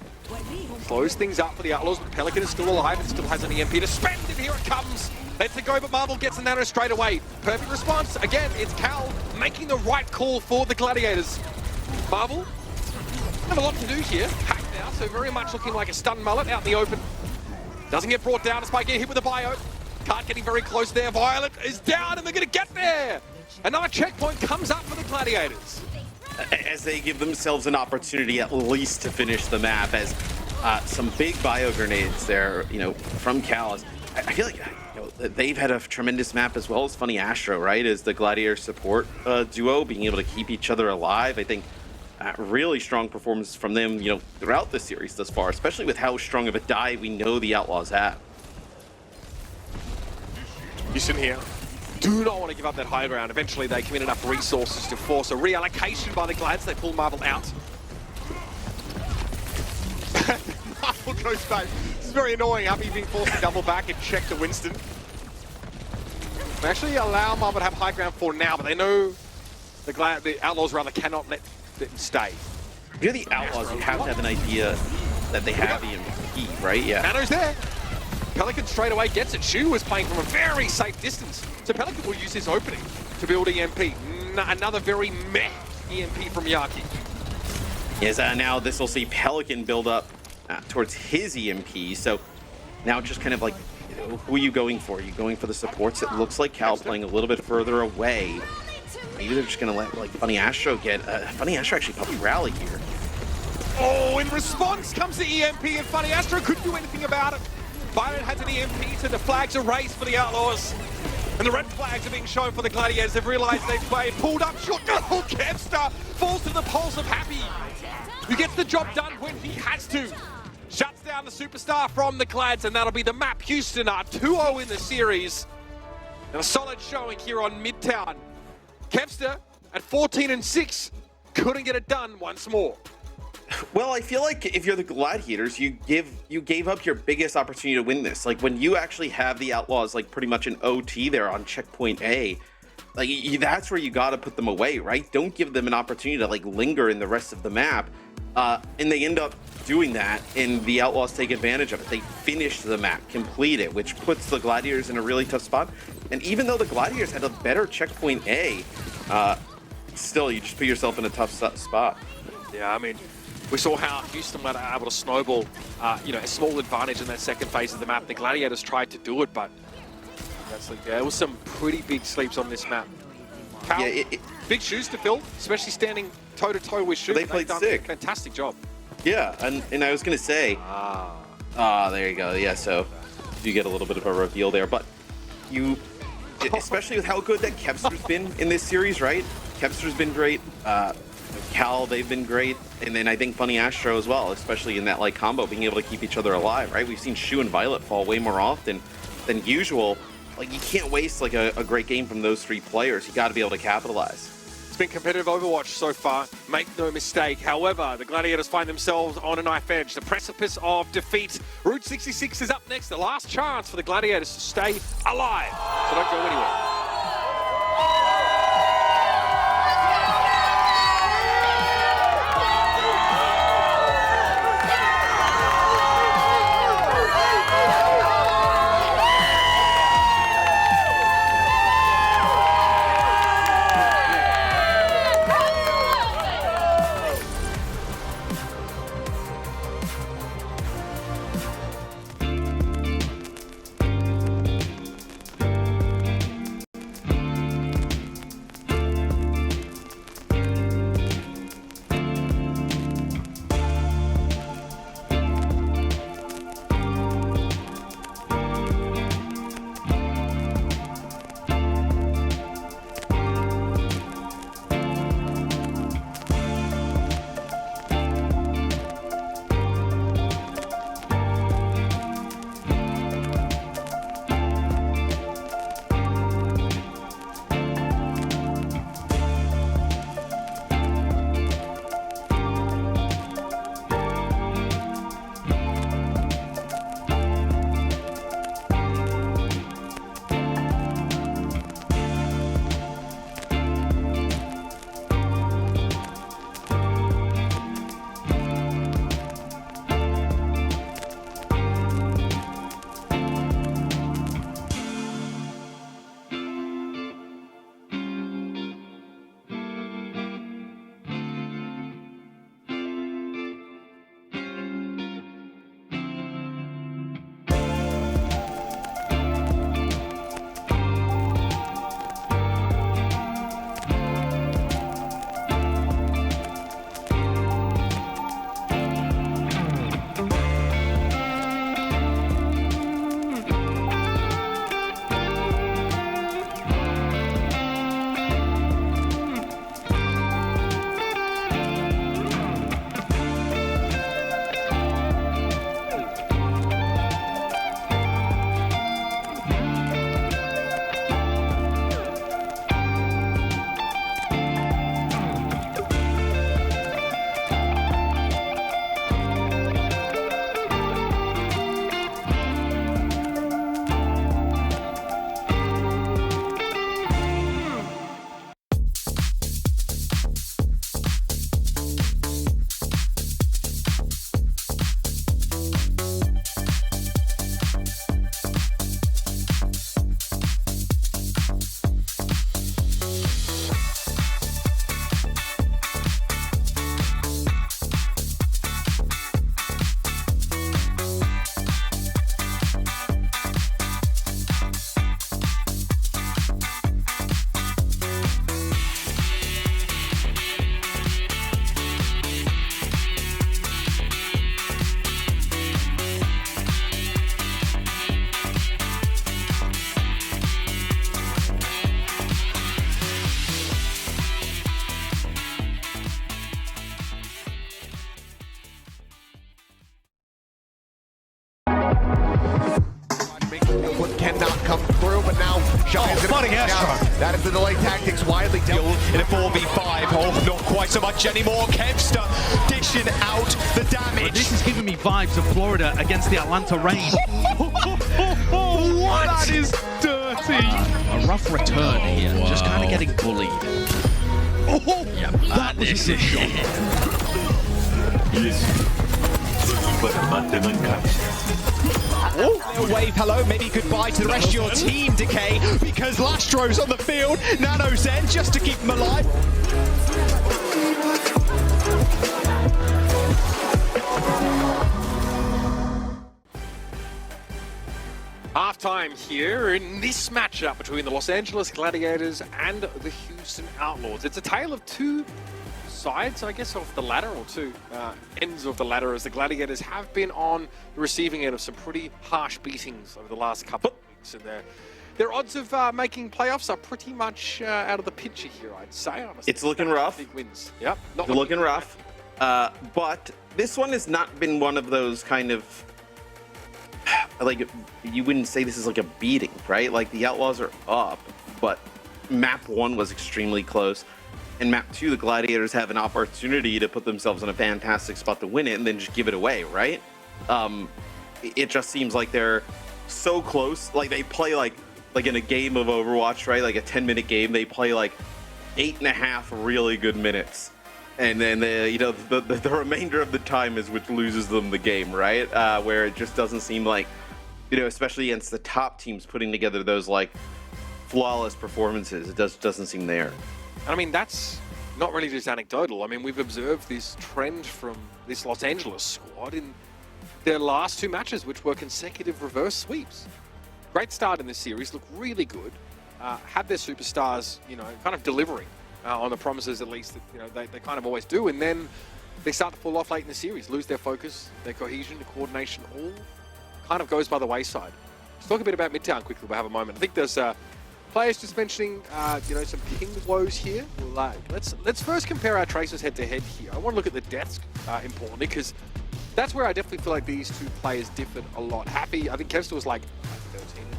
Slows things up for the Outlaws, but Pelican is still alive and still has an EMP to spend, and here it comes. Lets it go, but Marvel gets the nano straight away. Perfect response. Again, it's Cal making the right call for the Gladiators. Marvel have a lot to do here. Hack now, so very much looking like a stun mullet out in the open. Doesn't get brought down despite getting hit with a bio. Cart getting very close there. Violet is down, and they're going to get there. Another checkpoint comes up for the Gladiators. As they give themselves an opportunity at least to finish the map, as some big bio grenades there, from Cal. I feel like they've had a tremendous map as well as Funny Astro, right? As the Gladiator support duo, being able to keep each other alive. I think Really strong performance from them, you know, throughout the series thus far, especially with how strong of a dive we know the Outlaws have. Houston here. Do not want to give up that high ground. Eventually they commit enough resources to force a reallocation by the Glads. They pull Marvel out. Marvel goes back. This is very annoying. Happy being forced to double back and check to Winston. They actually allow Marvel to have high ground for now, but they know the Outlaws rather cannot let them stay. If you're the Outlaws, you have to have an idea that they have EMP, right? Yeah. Nano's there. Pelican straight away gets it. Shu was playing from a very safe distance. So Pelican will use this opening to build EMP. Another very meh EMP from Yaki. Yes, now this will see Pelican build up towards his EMP. So now just kind of like, you know, who are you going for? Are you going for the supports? It looks like Cal playing a little bit further away. Maybe they're just going to let like Funny Astro get... Funny Astro actually probably rally here. Oh, in response comes the EMP and Funny Astro couldn't do anything about it. Byron has an EMP, so the flags are raised for the Outlaws. And the red flags are being shown for the Gladiators. They've realized they've played, pulled up, shot. Oh, Kevstar falls to the pulse of Happy, who gets the job done when he has to. Shuts down the superstar from the Glads, and that'll be the map. Houston are 2-0 in the series. And a solid showing here on Midtown. Kevstar at 14-6 couldn't get it done once more. Well, I feel like if you're the Gladiators, you gave up your biggest opportunity to win this. Like when you actually have the Outlaws like pretty much an OT there on checkpoint A, like that's where you got to put them away, right? Don't give them an opportunity to like linger in the rest of the map. And they end up doing that, and the Outlaws take advantage of it. They finish the map, complete it, which puts the Gladiators in a really tough spot. And even though the Gladiators had a better checkpoint A, still you just put yourself in a tough spot. Yeah, I mean, we saw how Houston were able to snowball, you know, a small advantage in that second phase of the map. The Gladiators tried to do it, but there was some pretty big sleeps on this map. Cal, Yeah, big shoes to fill, especially standing toe-to-toe with Shu. They played sick. Fantastic job. Yeah, and I was gonna say, there you go. Yeah, so you get a little bit of a reveal there, but you, especially with how good that Kevster's been in this series, right? Kevster's been great. Cal, they've been great, and then I think Funny Astro as well, especially in that like combo, being able to keep each other alive, right? We've seen Shu and Violet fall way more often than usual. Like you can't waste like a great game from those three players. You got to be able to capitalize. It's been competitive Overwatch so far, make no mistake. However, the Gladiators find themselves on a knife edge, the precipice of defeat. Route 66 is up next, the last chance for the Gladiators to stay alive. So don't go anywhere. Starting airstrike. That is the delay tactics widely dealt In a 4v5, oh, not quite so much anymore. Kevster dishing out the damage. This is giving me vibes of Florida against the Atlanta Rain. What? That is dirty. A rough return here, just kind of getting bullied. Oh, Yep, that was a good shot. Oh, wave hello, maybe goodbye to the rest of your team, Decay, because Lastro's on the field, Nano Zen just to keep him alive. Halftime here in this matchup between the Los Angeles Gladiators and the Houston Outlaws. It's a tale of two sides, I guess, of the ladder, or two ends of the ladder, as the Gladiators have been on the receiving end of some pretty harsh beatings over the last couple of weeks, and their odds of making playoffs are pretty much out of the picture here, I'd say. Honestly, It's looking rough. big wins. Yep, not Looking rough. But this one has not been one of those kind of, like, you wouldn't say this is like a beating, right? Like, the Outlaws are up, but map 1 was extremely close. And map 2, the Gladiators have an opportunity to put themselves in a fantastic spot to win it and then just give it away, right? It just seems like they're so close. Like, they play like in a game of Overwatch, right? Like a 10-minute game, they play like 8.5 really good minutes. And then the remainder of the time is which loses them the game, right? Where it just doesn't seem like, especially against the top teams, putting together those like flawless performances. It doesn't seem there. And I mean, that's not really just anecdotal. I mean, we've observed this trend from this Los Angeles squad in their last 2 matches, which were consecutive reverse sweeps. Great start in this series, look really good. Had their superstars, kind of delivering on the promises, at least, that, they kind of always do. And then they start to fall off late in the series, lose their focus, their cohesion, their coordination, all kind of goes by the wayside. Let's talk a bit about Midtown quickly. We'll have a moment. I think there's players just mentioning, some ping woes here. Well, let's first compare our traces head-to-head here. I want to look at the deaths importantly, because that's where I definitely feel like these two players differed a lot. Happy, I think Kevster was like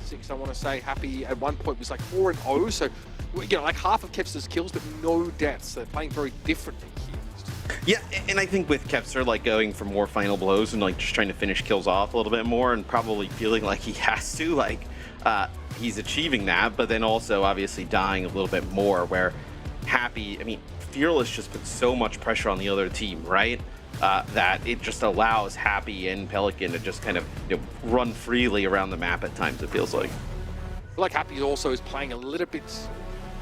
13-6, I want to say. Happy at one point was like 4-0, so like half of Kevster's kills, but no deaths. They're playing very differently here. Yeah, and I think with Kevster, like, going for more final blows and like just trying to finish kills off a little bit more, and probably feeling like he has to, like, he's achieving that, but then also obviously dying a little bit more, where Happy, I mean, Fearless just puts so much pressure on the other team, right? That it just allows Happy and Pelican to just kind of run freely around the map at times, it feels like. I feel like Happy also is playing a little bit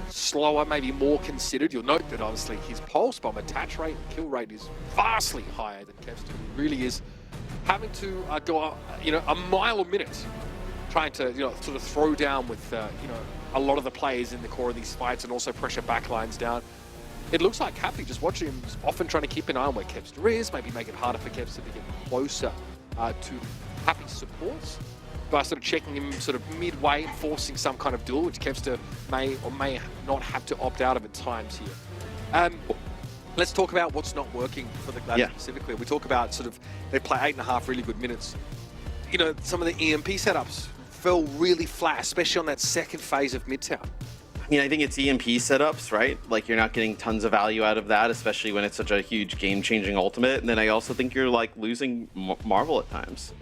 slower, maybe more considered. You'll note that obviously his pulse bomb attach rate and kill rate is vastly higher than Kevster. He really is having to go a mile a minute, trying to sort of throw down with a lot of the players in the core of these fights, and also pressure backlines down. It looks like Happy, just watching him, is often trying to keep an eye on where Kevster is, maybe make it harder for Kevster to get closer to Happy's supports by sort of checking him sort of midway and forcing some kind of duel, which Kevster may or may not have to opt out of at times here. Let's talk about what's not working for the Gladiators specifically. We talk about sort of, they play 8.5 really good minutes. Some of the EMP setups fell really flat, especially on that second phase of Midtown. I mean, I think it's EMP setups, right? Like, you're not getting tons of value out of that, especially when it's such a huge game-changing ultimate. And then I also think you're, like, losing Marvel at times.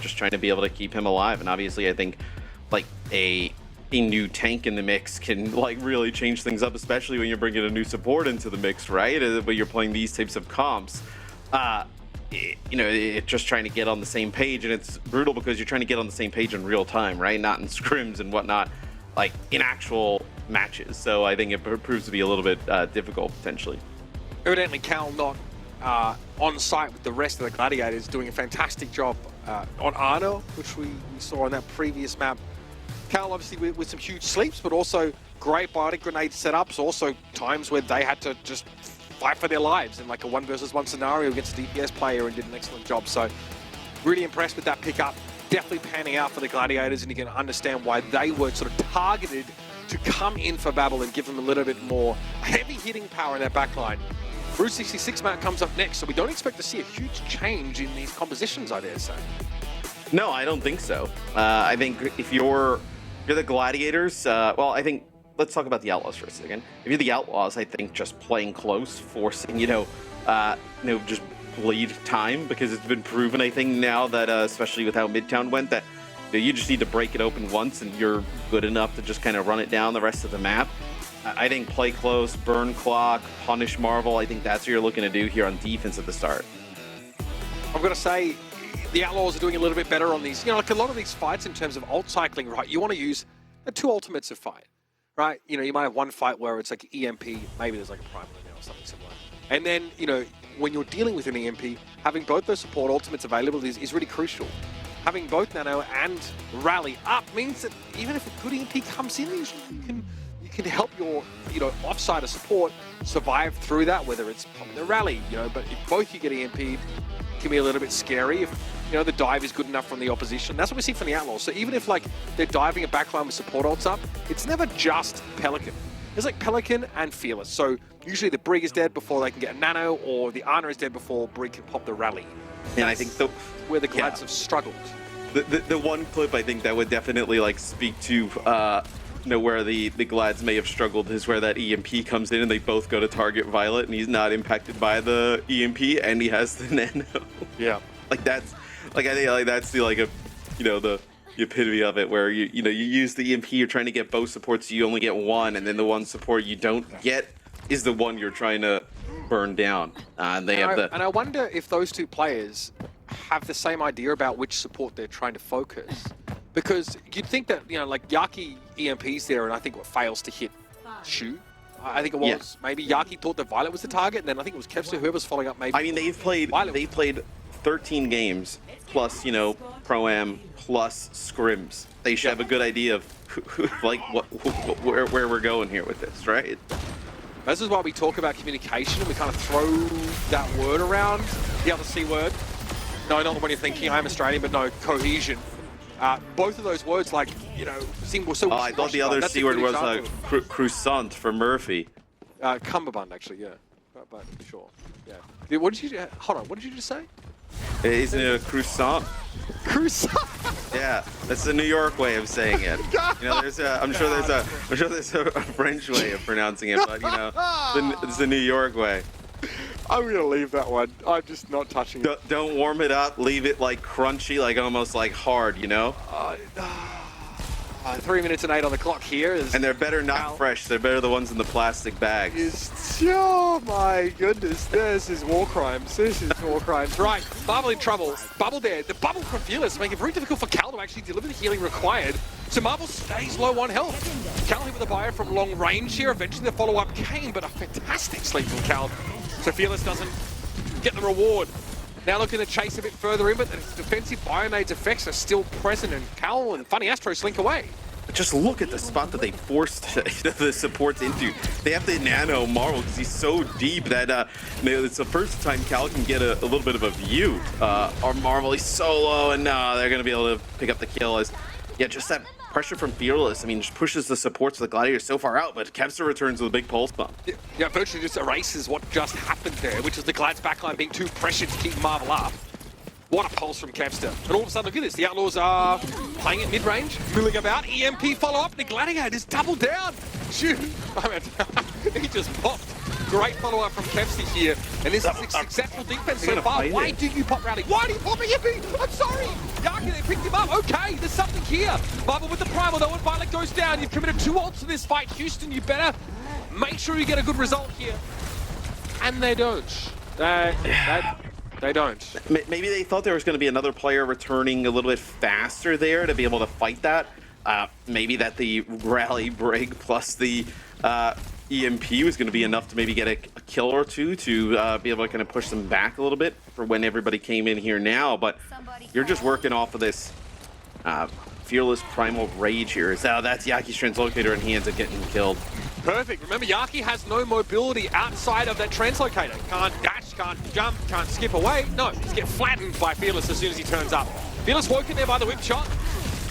Just trying to be able to keep him alive. And obviously, I think, like, a new tank in the mix can, like, really change things up, especially when you're bringing a new support into the mix, right? When you're playing these types of comps. It's just trying to get on the same page. And it's brutal because you're trying to get on the same page in real time, right? Not in scrims and whatnot, like, in actual matches. So I think it proves to be a little bit difficult potentially. Evidently Cal not on site with the rest of the Gladiators, doing a fantastic job on Arno, which we saw on that previous map. Cal obviously with some huge sleeps, but also great biotic grenade setups, also times where they had to just fight for their lives in like a 1 versus 1 scenario against a DPS player, and did an excellent job. So really impressed with that pickup. Definitely panning out for the Gladiators, and you can understand why they were sort of targeted to come in for Babel and give them a little bit more heavy hitting power in their backline. Route 66 map comes up next, so we don't expect to see a huge change in these compositions, I dare say. No, I don't think so. I think if you're you're the Gladiators, well, I think let's talk about the Outlaws for a second. If you're the Outlaws, I think just playing close, forcing, just bleed time, because it's been proven, I think, now that, especially with how Midtown went, that you just need to break it open once and you're good enough to just kind of run it down the rest of the map. I think play close, burn clock, punish Marvel. I think that's what you're looking to do here on defense at the start. I've got to say, the Outlaws are doing a little bit better on these. Like a lot of these fights in terms of ult cycling, right? You want to use the 2 ultimates of fight, right? You might have one fight where it's like EMP, maybe there's like a primal in there or something similar. And then, when you're dealing with an EMP, having both those support ultimates available is really crucial. Having both Nano and Rally up means that even if a good EMP comes in, you can help your offsider support survive through that, whether it's popping the Rally, but if both you get EMP'd, it can be a little bit scary if the dive is good enough from the opposition. That's what we see from the Outlaws. So even if they're diving a backline with support ults up, it's never just Pelican. There's like Pelican and Fearless. So usually the Brig is dead before they can get a Nano, or the Ana is dead before Brig can pop the Rally. And I think where the Glads have struggled. The one clip I think that would definitely speak to where the Glads may have struggled is where that EMP comes in and they both go to target Violet and he's not impacted by the EMP and he has the Nano. Yeah. I think that's the epitome of it, where you use the EMP, you're trying to get both supports, you only get one, and then the one support you don't get is the one you're trying to burn down. And I wonder if those two players have the same idea about which support they're trying to focus, because you'd think that Yaki EMP's there, and I think what fails to hit Shu. I think it was maybe Yaki thought that Violet was the target, and then I think it was Kevster, whoever's following up. Maybe. I mean, they've played 13 games plus Pro-Am plus scrims. They should have a good idea of where we're going here with this, right? This is why we talk about communication and we kind of throw that word around, the other C word. No, not the one you're thinking, I'm Australian, but no, cohesion. Both of those words, seem so. I thought the other C word was croissant for Murphy. Cumberbund, actually, yeah. But sure, yeah. What did you? Hold on, what did you just say? Isn't it a croissant? Croissant. Yeah, that's the New York way of saying it. I'm sure there's a French way of pronouncing it, but it's the New York way. I'm gonna leave that one. I'm just not touching it. Don't warm it up. Leave it crunchy, almost hard. 3 minutes and 8 on the clock here. And they're better not fresh. They're better the ones in the plastic bags. Oh my goodness, this is war crimes. Right, Bubble in trouble. Bubble there. The bubble from Fearless making it very difficult for Cal to actually deliver the healing required. So Marvel stays low on health. Cal hit with a bio from long range here. Eventually the follow-up came, but a fantastic sleep from Cal. So Fearless doesn't get the reward. Now looking to chase a bit further in, but the defensive Bionade's effects are still present, and Cal and Funny Astro slink away. Just look at the spot that they forced the supports into. They have the Nano Marvel because he's so deep that it's the first time Cal can get a little bit of a view. Our Marvel, he's so low, and they're going to be able to pick up the kill. Just that pressure from Fearless, just pushes the supports of the Gladiators so far out, but Kevster returns with a big pulse bomb. Yeah, virtually just erases what just happened there, which is the Glad's backline being too pressured to keep Marvel up. What a pulse from Kevster. And all of a sudden, look at this. The Outlaws are playing at mid-range, milling about. EMP follow-up. The Gladiators double down. Shoot. He just popped. Great follow-up from Kevster here. And this is successful defense so far. Why do you pop Rally? Why do you pop EMP? I'm sorry. Yaki, they picked him up. Okay, there's something here. Bubble with the primal, though, when Violet goes down. You've committed 2 ults to this fight. Houston, you better make sure you get a good result here. And they don't. They don't. Maybe they thought there was going to be another player returning a little bit faster there to be able to fight that. Maybe that the Rally Brig plus the EMP was going to be enough to maybe get a kill or two to be able to kind of push them back a little bit for when everybody came in here now. But you're just working off of this Fearless Primal Rage here. So that's Yaki's Translocator, and he ends up getting killed. Perfect. Remember, Yaki has no mobility outside of that Translocator. Can't dash, can't jump, can't skip away. No, just get flattened by Fearless as soon as he turns up. Fearless woken there by the whip shot.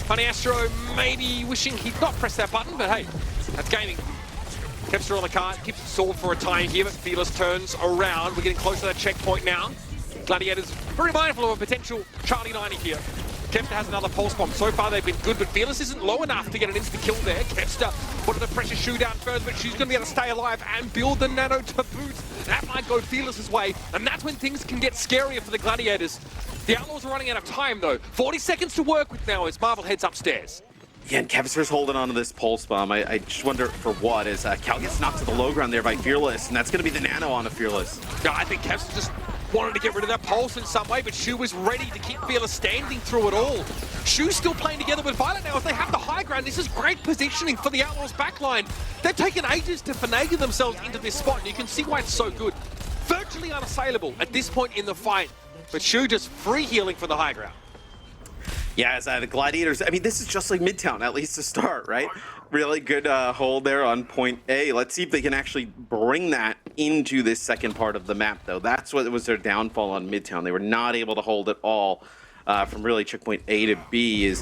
Funny Astro maybe wishing he'd not pressed that button, but hey, that's gaming. Kevster on the cart, keeps it stalled for a time here, but Fearless turns around. We're getting close to that checkpoint now. Gladiators very mindful of a potential Charlie 90 here. Kepster has another pulse bomb. So far they've been good, but Fearless isn't low enough to get an instant kill there. Kepster putting the pressure shoot down further, but she's going to be able to stay alive and build the nano to boot. That might go Fearless's way, and that's when things can get scarier for the Gladiators. The Outlaws are running out of time though. 40 seconds to work with now as Marvel heads upstairs. Yeah, and Kevster's holding on to this pulse bomb. I just wonder for what, as Cal gets knocked to the low ground there by Fearless, and that's going to be the nano on a Fearless. No, I think Kevster just wanted to get rid of that pulse in some way, but Shu was ready to keep Fearless standing through it all. Shu's still playing together with Violet now. If they have the high ground, this is great positioning for the Outlaws backline. They've taken ages to finagle themselves into this spot, and you can see why it's so good. Virtually unassailable at this point in the fight, but Shu just free healing for the high ground. Yeah, as the Gladiators, I mean, this is just like Midtown, at least to start, right? Really good hold there on point A. Let's see if they can actually bring that into this second part of the map, though. That's what was their downfall on Midtown. They were not able to hold it all from really checkpoint A to B.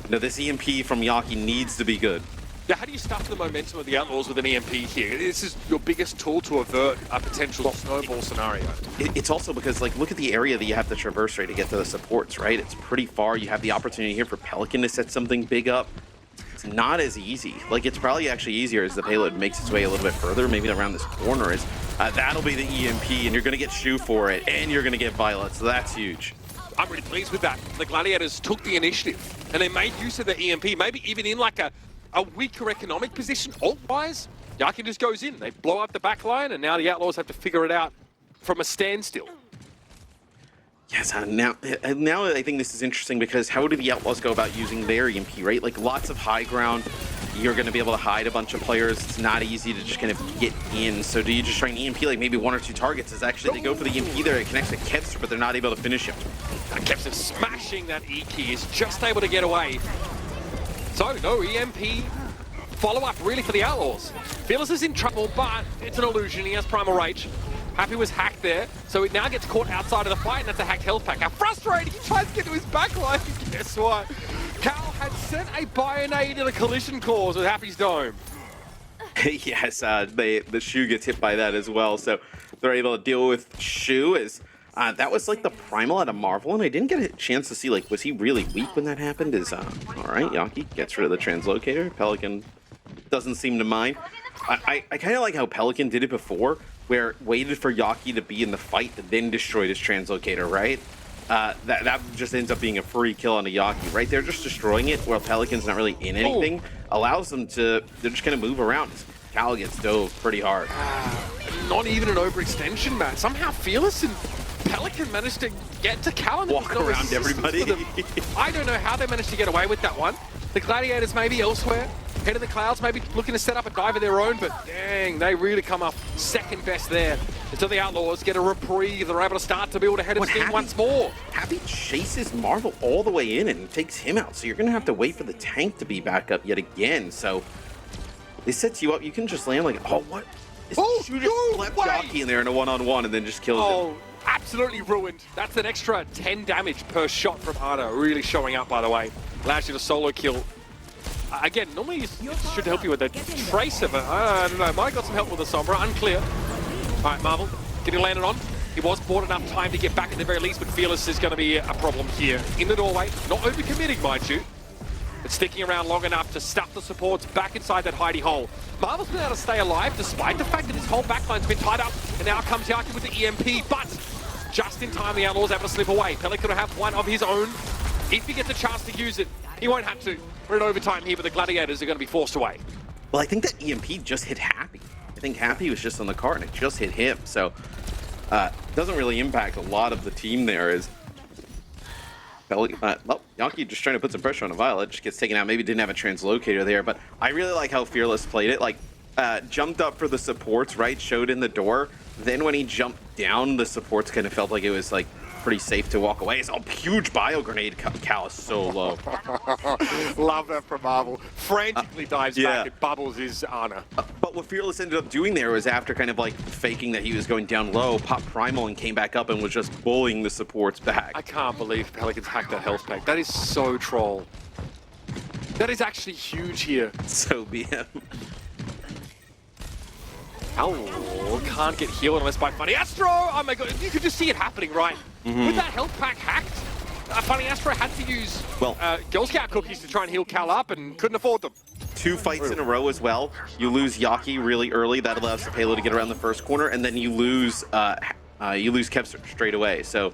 This EMP from Yaki needs to be good. Yeah, how do you stop the momentum of the Outlaws with an EMP here? This is your biggest tool to avert a potential snowball scenario. It's also because, like, look at the area that you have to traverse right to get to the supports, right? It's pretty far. You have the opportunity here for Pelican to set something big up. It's not as easy. Like, it's probably actually easier as the payload makes its way a little bit further, maybe around this corner. That'll be the EMP, and you're going to get Shu for it, and you're going to get Violet, so that's huge. I'm really pleased with that. The Gladiators took the initiative, and they made use of the EMP, maybe even in like a weaker economic position, ult-wise. Yaki just goes in. They blow up the back line, and now the Outlaws have to figure it out from a standstill. Yes, now I think this is interesting because how do the Outlaws go about using their EMP, right? Like, lots of high ground. You're going to be able to hide a bunch of players. It's not easy to just kind of get in. So do you just try and EMP like maybe one or two targets? As actually they go for the EMP there, it connects to Kepster, but they're not able to finish him. And Kepster smashing that E-key is just able to get away. So, no EMP follow-up really for the Outlaws. Fearless is in trouble, but it's an illusion. He has Primal Rage. Happy was hacked there, so it now gets caught outside of the fight, and that's a hacked health pack. How frustrating! He tries to get to his backline. Guess what? Cal had sent a Bionade in a collision cause with Happy's Dome. Yes, the Shu gets hit by that as well, so they're able to deal with Shu as... that was like the primal out of Marvel, and I didn't get a chance to see, like, was he really weak when that happened? All right, Yaki gets rid of the translocator. Pelican doesn't seem to mind. I kind of like how Pelican did it before, where waited for Yaki to be in the fight and then destroyed his translocator, right? That just ends up being a free kill on a Yaki, right? They're just destroying it while Pelican's not really in anything. Allows them to, they're just going to move around. Cal gets dove pretty hard. Not even an overextension, man. Somehow Fearless and Pelican managed to get to Cal and walk around everybody. I don't know how they managed to get away with that one. The Gladiators maybe elsewhere, head in the clouds, maybe looking to set up a dive of their own, but dang, they really come up second best there. Until the Outlaws get a reprieve, they're able to start to build ahead of steam once more. Happy chases Marvel all the way in and takes him out, so you're going to have to wait for the tank to be back up yet again. So this sets you up. You can just land like, oh, what? Shu just left Yaki in there in a one-on-one and then just kills him. Absolutely ruined. That's an extra 10 damage per shot from Ana, really showing up, by the way. Allows you to solo kill. Again, normally it should help you with a Tracer, but I don't know. Might got some help with the Sombra, unclear. All right, Marvel, getting landed on. He was bought enough time to get back at the very least, but Fearless is going to be a problem here. In the doorway, not overcommitting, mind you, but sticking around long enough to stuff the supports back inside that hidey hole. Marvel's been able to stay alive despite the fact that his whole backline's been tied up, and now comes Yaki with the EMP, but just in time the Outlaws able to slip away. Pelican will have one of his own. If he gets a chance to use it, he won't have to. We're in overtime here, but the Gladiators are going to be forced away. Well, I think that EMP just hit Happy. I think Happy was just on the cart and it just hit him. So doesn't really impact a lot of the team there. Yaki just trying to put some pressure on a Violet, just gets taken out. Maybe didn't have a translocator there, but I really like how Fearless played it. Like, jumped up for the supports, right? Showed in the door. Then when he jumped down, the supports kind of felt like it was like pretty safe to walk away. It's a huge bio grenade. Cal is so low. Love that from Marvel. Frantically dives back and bubbles his Ana. But what Fearless ended up doing there was after kind of like faking that he was going down low, popped Primal and came back up and was just bullying the supports back. I can't believe Pelican's hacked that health pack. That is so troll. That is actually huge here. So BM. Oh, can't get healed unless by Funny Astro! Oh my god, you could just see it happening, right? With that health pack hacked, Funny Astro had to use Girl Scout cookies to try and heal Cal up and couldn't afford them. 2 fights in a row as well. You lose Yaki really early. That allows the payload to get around the first corner, and then you lose Kepster straight away. So,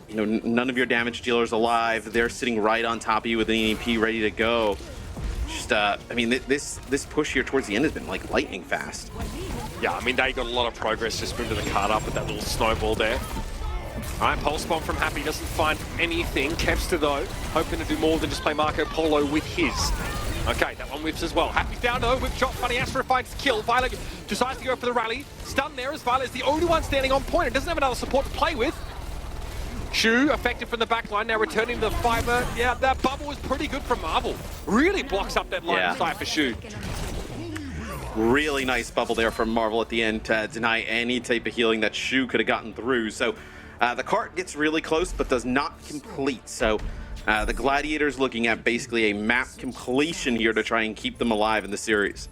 you know, none of your damage dealers alive. They're sitting right on top of you with an EMP ready to go. Just, I mean, this push here towards the end has been like lightning fast. Yeah, I mean, they got a lot of progress just moving the card up with that little snowball there. All right, Pulse Bomb from Happy doesn't find anything. Kepster, though, hoping to do more than just play Marco Polo with his. Okay, that one whips as well. Happy's down, though. Whip shot. Funny Astro finds the kill. Violet decides to go for the rally. Stun there as Violet is the only one standing on point and doesn't have another support to play with. Shu effective from the back line, now returning to the fiber. Yeah, that bubble was pretty good from Marvel. Really blocks up that line of sight for Shu. Really nice bubble there from Marvel at the end to deny any type of healing that Shu could have gotten through. So the cart gets really close but does not complete. So the Gladiators looking at basically a map completion here to try and keep them alive in the series.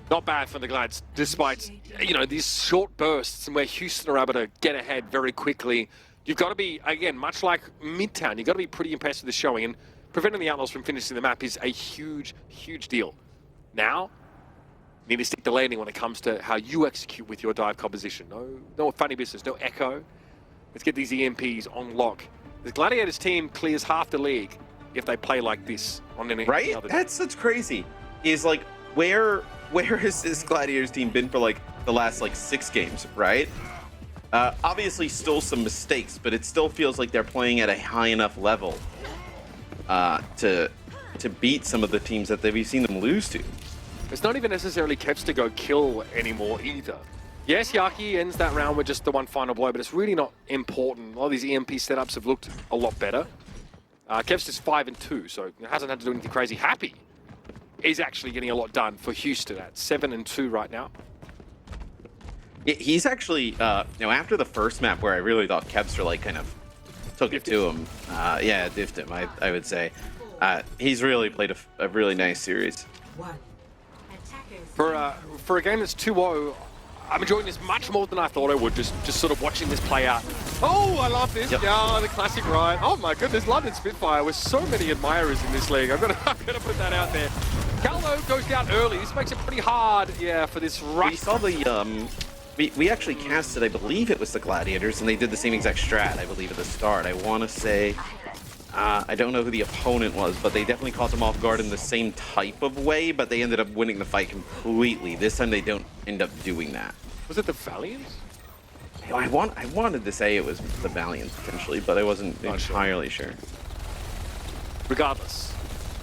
Not bad for the Glads, despite, you know, these short bursts and where Houston are able to get ahead very quickly. You've got to be, again, much like Midtown, you've got to be pretty impressed with the showing, and preventing the Outlaws from finishing the map is a huge, huge deal. Now, you need to stick the landing when it comes to how you execute with your dive composition. No funny business, no echo. Let's get these EMPs on lock. The Gladiators team clears half the league if they play like this on any other day. That's crazy. Is like, where has this Gladiators team been for like the last like 6 games, right? Obviously still some mistakes, but it still feels like they're playing at a high enough level to beat some of the teams that we've seen them lose to. It's not even necessarily Keps to go kill anymore either. Yes, Yaki ends that round with just the one final blow, but it's really not important. A lot of these EMP setups have looked a lot better. Keps is 5-2, so it hasn't had to do anything crazy. Happy is actually getting a lot done for Houston at 7-2 right now. He's actually, you know, after the first map where I really thought Kepster like kind of took it to him, yeah, diffed him, I would say. He's really played a really nice series. For a game that's 2-0, I'm enjoying this much more than I thought I would, just sort of watching this play out. Oh, I love this. Yep. Yeah, the classic ride. Oh my goodness, London Spitfire with so many admirers in this league. I'm gonna put that out there. Caldo goes down early. This makes it pretty hard, yeah, for this rush. We saw the, we actually casted, I believe it was the Gladiators, and they did the same exact strat, I believe, at the start. I want to say, I don't know who the opponent was, but they definitely caught them off guard in the same type of way, but they ended up winning the fight completely. This time they don't end up doing that. Was it the Valiants? I wanted to say it was the Valiants, potentially, but I wasn't entirely sure. Regardless,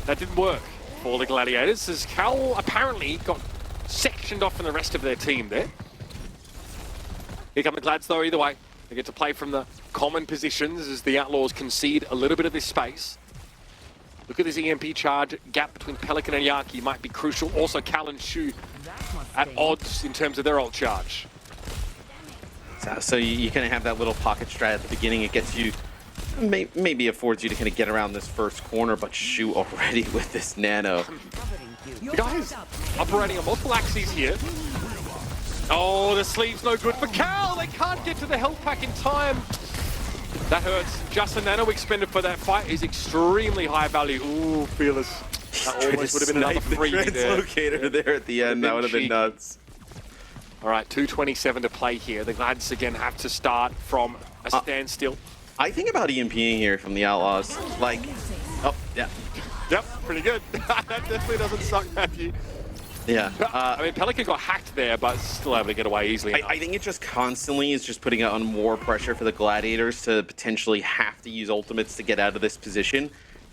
that didn't work for the Gladiators, as Cal apparently got sectioned off from the rest of their team there. Here come the Glads, though, either way. They get to play from the common positions as the Outlaws concede a little bit of this space. Look at this EMP charge. Gap between Pelican and Yaki might be crucial. Also, Cal and Shu at odds in terms of their ult charge. So you kind of have that little pocket strat at the beginning. It gets you, maybe affords you to kind of get around this first corner, but Shu already with this nano. The guys operating on multiple axes here. Oh, the sleeve's no good for Cal. They can't get to the health pack in time. That hurts. Just a nano expended for that fight is extremely high value. Ooh, Fearless. That almost would have been another freebie there. Translocator there at the end. That would have been nuts. All right, 2:27 to play here. The Glads again have to start from a standstill. I think about EMPing here from the Outlaws. Like, oh, yeah. Yep, pretty good. That definitely doesn't suck, Matthew. Yeah. I mean, Pelican got hacked there, but still able to get away easily. I think it just constantly is just putting on more pressure for the Gladiators to potentially have to use ultimates to get out of this position.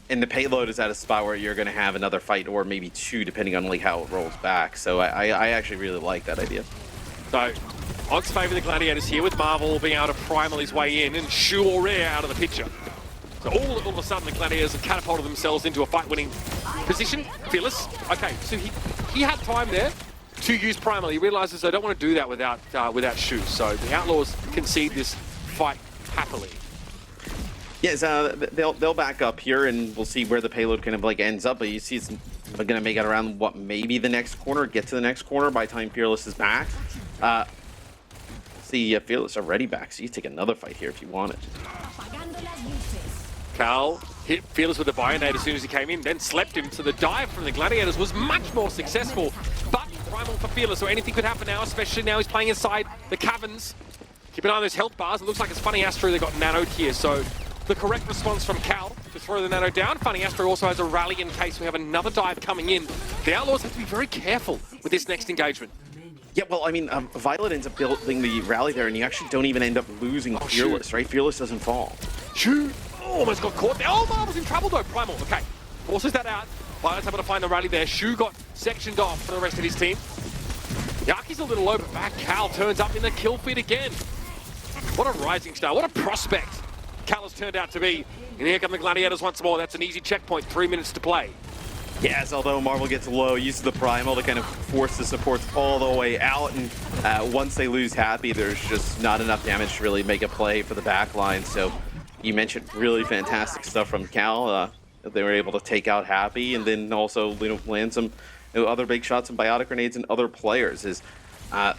And the payload is at a spot where you're going to have another fight, or maybe 2, depending on like how it rolls back. So I actually really like that idea. So, odds favour the Gladiators here, with Marvel being able to primal his way in, and Shu already out of the picture. So all of a sudden the Gladiators have catapulted themselves into a fight-winning position. Fearless. Okay, so he had time there to use primal. He realizes they don't want to do that without Shu. So the Outlaws concede this fight happily. Yes, they'll back up here, and we'll see where the payload kind of like ends up. But you see, it's going to make it around what, maybe the next corner, get to the next corner by the time Fearless is back. see Fearless already back, so you take another fight here if you want it. Cal hit Fearless with the Bionade as soon as he came in, then slept him, so the dive from the Gladiators was much more successful. But Primal for Fearless, so anything could happen now, especially now he's playing inside the caverns. Keep an eye on those health bars. It looks like it's Funny Astro that got nanoed here, so the correct response from Cal to throw the nano down. Funny Astro also has a rally in case we have another dive coming in. The Outlaws have to be very careful with this next engagement. Yeah, well, I mean, Violet ends up building the rally there, and you actually don't even end up losing Fearless, right? Fearless doesn't fall. Shoot! Almost got caught there. Oh, Marvel's in trouble though. Primal, okay. Forces that out. Violet's able to find the rally there. Shu got sectioned off for the rest of his team. Yaki's a little low, but back Cal turns up in the kill feed again. What a rising star. What a prospect Cal has turned out to be. And here come the Gladiators once more. That's an easy checkpoint. 3 minutes to play. Yes, although Marvel gets low, uses the Primal to kind of force the supports all the way out, and once they lose Happy, there's just not enough damage to really make a play for the backline. So you mentioned really fantastic stuff from Cal. They were able to take out Happy, and then also land some other big shots and biotic grenades and other players. I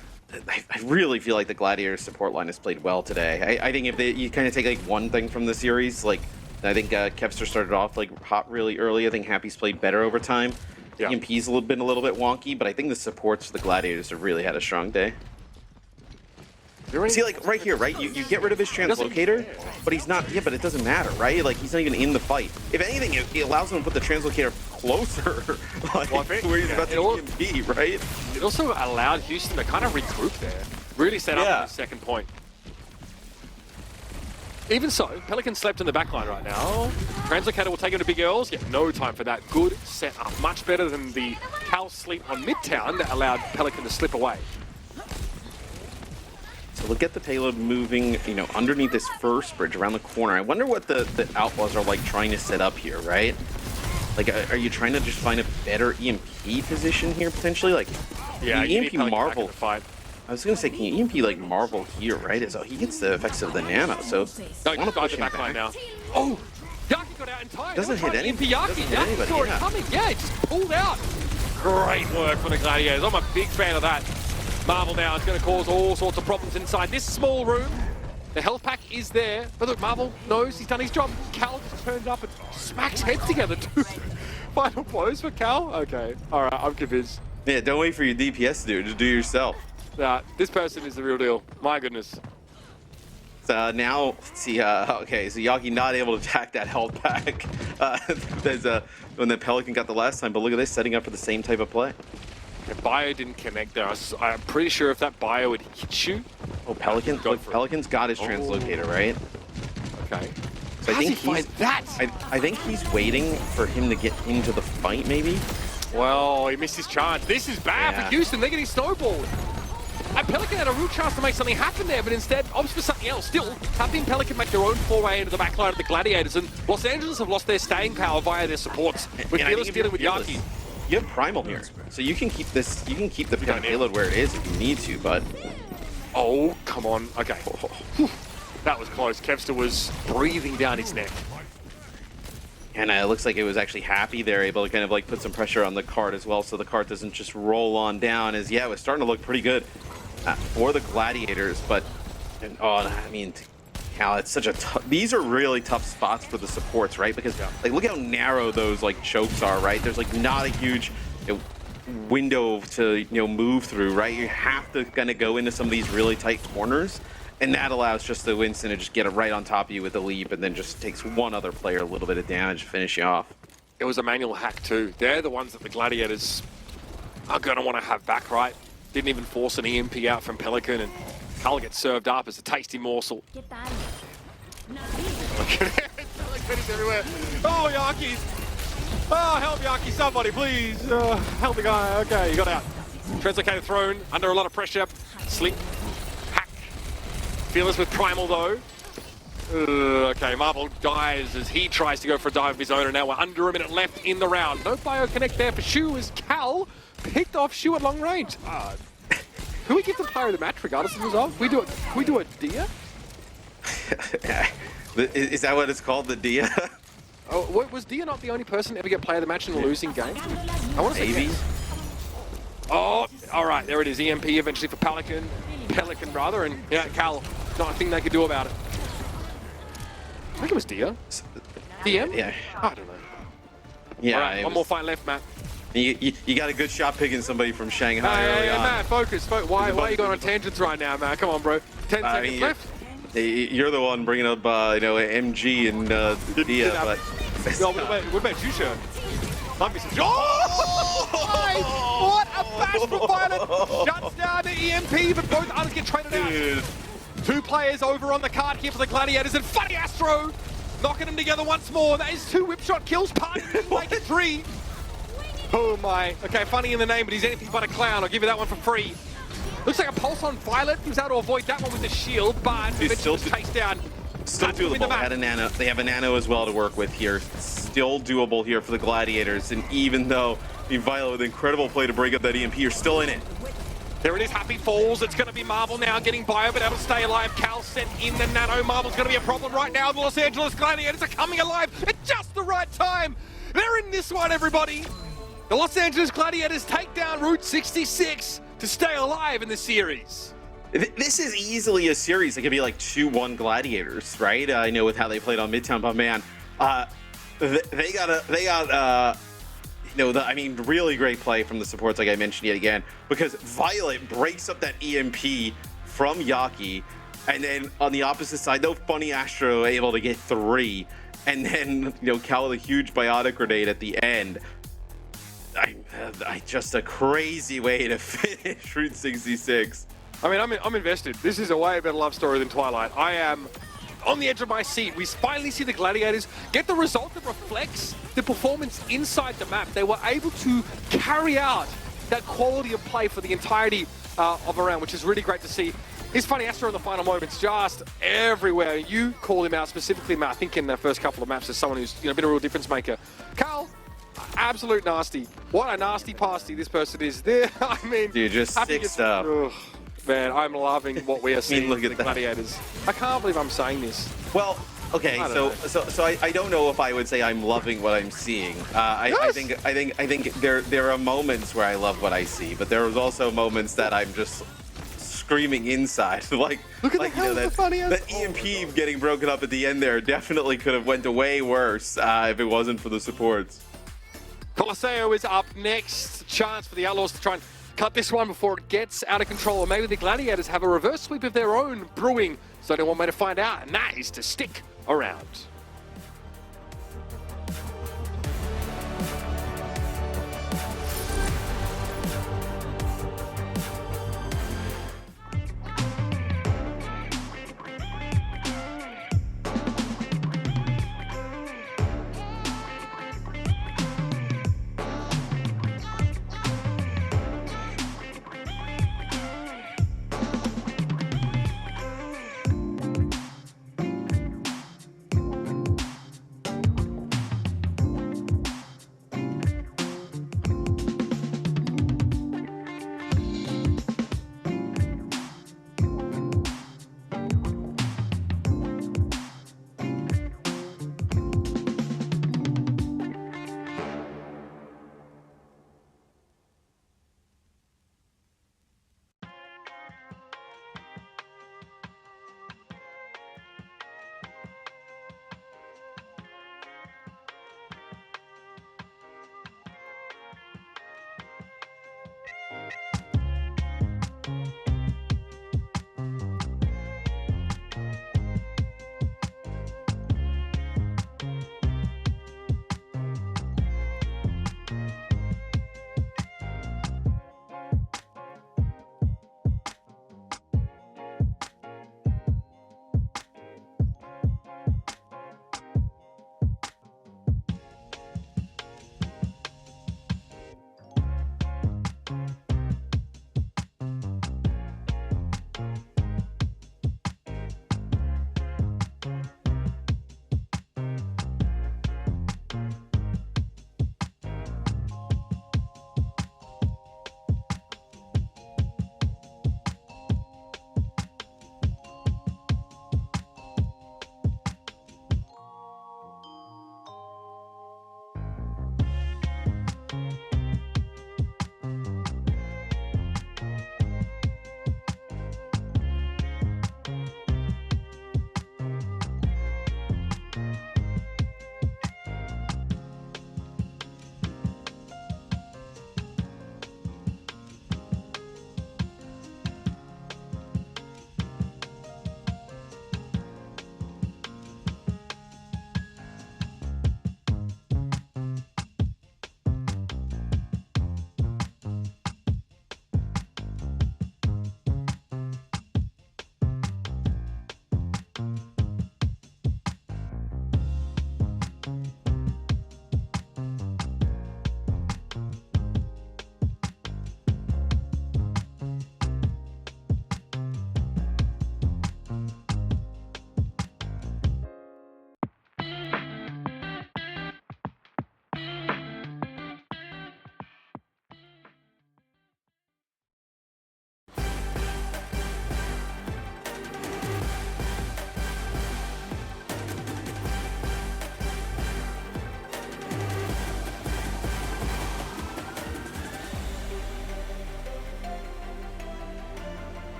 really feel like the Gladiators support line has played well today. I think if you kind of take like one thing from the series, like I think Kevster started off like hot really early. I think Happy's played better over time. Yeah. EMP's been a little bit wonky, but I think the supports for the Gladiators have really had a strong day. See, like right here, right? You get rid of his translocator, but he's not. Yeah, but it doesn't matter, right? Like he's not even in the fight. If anything, it allows him to put the translocator closer, like where he's about to EMP, right? It also allowed Houston to kind of regroup there, really set up his second point. Even so, Pelican slept in the backline right now. Translocator will take him to Big Earls. Yeah, no time for that. Good setup. Much better than the Cal sleep on Midtown that allowed Pelican to slip away. So look at the payload moving, underneath this first bridge around the corner. I wonder what the Outlaws are like trying to set up here, right? Like, are you trying to just find a better EMP position here potentially? Like, yeah, EMP Marvel. I was gonna say, can you EMP like Marvel here, right? So he gets the effects of the nano. So I want to push him back now. Oh, Yaki got out in time. Doesn't hit anybody. Yaki saw it coming. Yeah, it just pulled out. Great work for the Gladiators. I'm a big fan of that. Marvel now is going to cause all sorts of problems inside this small room. The health pack is there, but look, Marvel knows he's done his job. Cal just turned up and smacks heads together too. Final blows for Cal? Okay, all right, I'm convinced. Yeah, don't wait for your DPS to do it, just do it yourself. This person is the real deal. My goodness. So now, let's see, okay, so Yaki not able to attack that health pack when the Pelican got the last time, but look at this, setting up for the same type of play. The bio didn't connect there. I'm pretty sure if that bio would hit you. Oh, Pelican's got his translocator, right? Okay. So I think he's waiting for him to get into the fight, maybe. Well, he missed his chance. This is bad for Houston. They're getting snowballed. And Pelican had a real chance to make something happen there, but instead opts for something else. Still, Happy and Pelican make their own foray into the backline of the Gladiators, and Los Angeles have lost their staying power via their supports. With Fearless dealing with Yaki. You have Primal here, so you can keep this. You can keep the payload where it is if you need to, but. Oh, come on. Okay. That was close. Kevster was breathing down his neck. And it looks like it was actually Happy there, able to kind of like put some pressure on the cart as well, so the cart doesn't just roll on down. As it was starting to look pretty good for the Gladiators, but I mean, Cal, it's such a these are really tough spots for the supports, right? Because like look how narrow those like chokes are, right? There's like not a huge window to move through, right? You have to kind of go into some of these really tight corners. And that allows just the Winston to just get it right on top of you with the leap, and then just takes one other player a little bit of damage to finish you off. It was a manual hack too. They're the ones that the Gladiators are going to want to have back, right? Didn't even force an EMP out from Pelican, and Cal gets served up as a tasty morsel. Look at it. Pelican's everywhere. Oh, Yaki! Oh, help Yaki, somebody, please. Help the guy. Okay, he got out. Translocator thrown, under a lot of pressure. Slip. Fearless with Primal though. Okay, Marvel dies as he tries to go for a dive of his own, and now we're under a minute left in the round. No bio connect there for Shu as Cal picked off Shu at long range. Who we give the player of the match regardless of result? We do a Dia? Is that what it's called, the Dia? Oh, was Dia not the only person to ever get player of the match in a losing game? I want to say maybe. Yes. Oh, all right, there it is. EMP eventually for Pelican. Pelican rather, and yeah, Cal, nothing they could do about it. I think it was Dia. DM? Yeah. I don't know. Yeah. All right, one more fight left, Matt. You got a good shot picking somebody from Shanghai early on. Matt, focus. Why are you going on tangents right now, Matt? Come on, bro. 10 seconds left. You're the one bringing up, MG and Dia, but... No, what about you, Sean? Oh! What a bash for Violet! Shuts down the EMP, but both others get traded out. 2 players over on the card here for the Gladiators, and Funny Astro knocking them together once more. That is 2 whip shot kills, Party make it 3. Oh my. Okay, Funny in the name, but he's anything but a clown. I'll give you that one for free. Looks like a pulse on Violet. He was able to avoid that one with the shield, but eventually was chased down. Still doable. They have a nano as well to work with here. Still doable here for the Gladiators. And even though Violet with incredible play to break up that EMP, you're still in it. There it is, Happy Falls. It's going to be Marvel now getting bio, but able to stay alive. Cal sent in the nano. Marvel's going to be a problem right now. The Los Angeles Gladiators are coming alive at just the right time. They're in this one, everybody. The Los Angeles Gladiators take down Route 66 to stay alive in the series. This is easily a series that could be like 2-1 Gladiators, right? I know with how they played on Midtown, but man, they got really great play from the supports, like I mentioned yet again, because Violet breaks up that EMP from Yaki, and then on the opposite side, though, Funny Astro able to get 3, and then Cal with a huge biotic grenade at the end. Just a crazy way to finish Route 66. I mean, I'm invested. This is a way better love story than Twilight. I am on the edge of my seat. We finally see the Gladiators get the result that reflects the performance inside the map. They were able to carry out that quality of play for the entirety of a round, which is really great to see. He's Funny Astro in the final moments, just everywhere. You call him out specifically, Matt, I think in the first couple of maps as someone who's been a real difference maker. Carl, absolute nasty. What a nasty pasty this person is. There, I mean, dude, just sick stuff. Man, I'm loving what we are seeing look with at the that. Gladiators. I can't believe I'm saying this. Well, okay, so I don't know if I would say I'm loving what I'm seeing. I think there are moments where I love what I see, but there was also moments that I'm just screaming inside. Look at that EMP getting broken up at the end there definitely could have went way worse if it wasn't for the supports. Colosseo is up next. Chance for the Outlaws to try and cut this one before it gets out of control. Or maybe the Gladiators have a reverse sweep of their own brewing. So no one way to find out, and that is to stick around.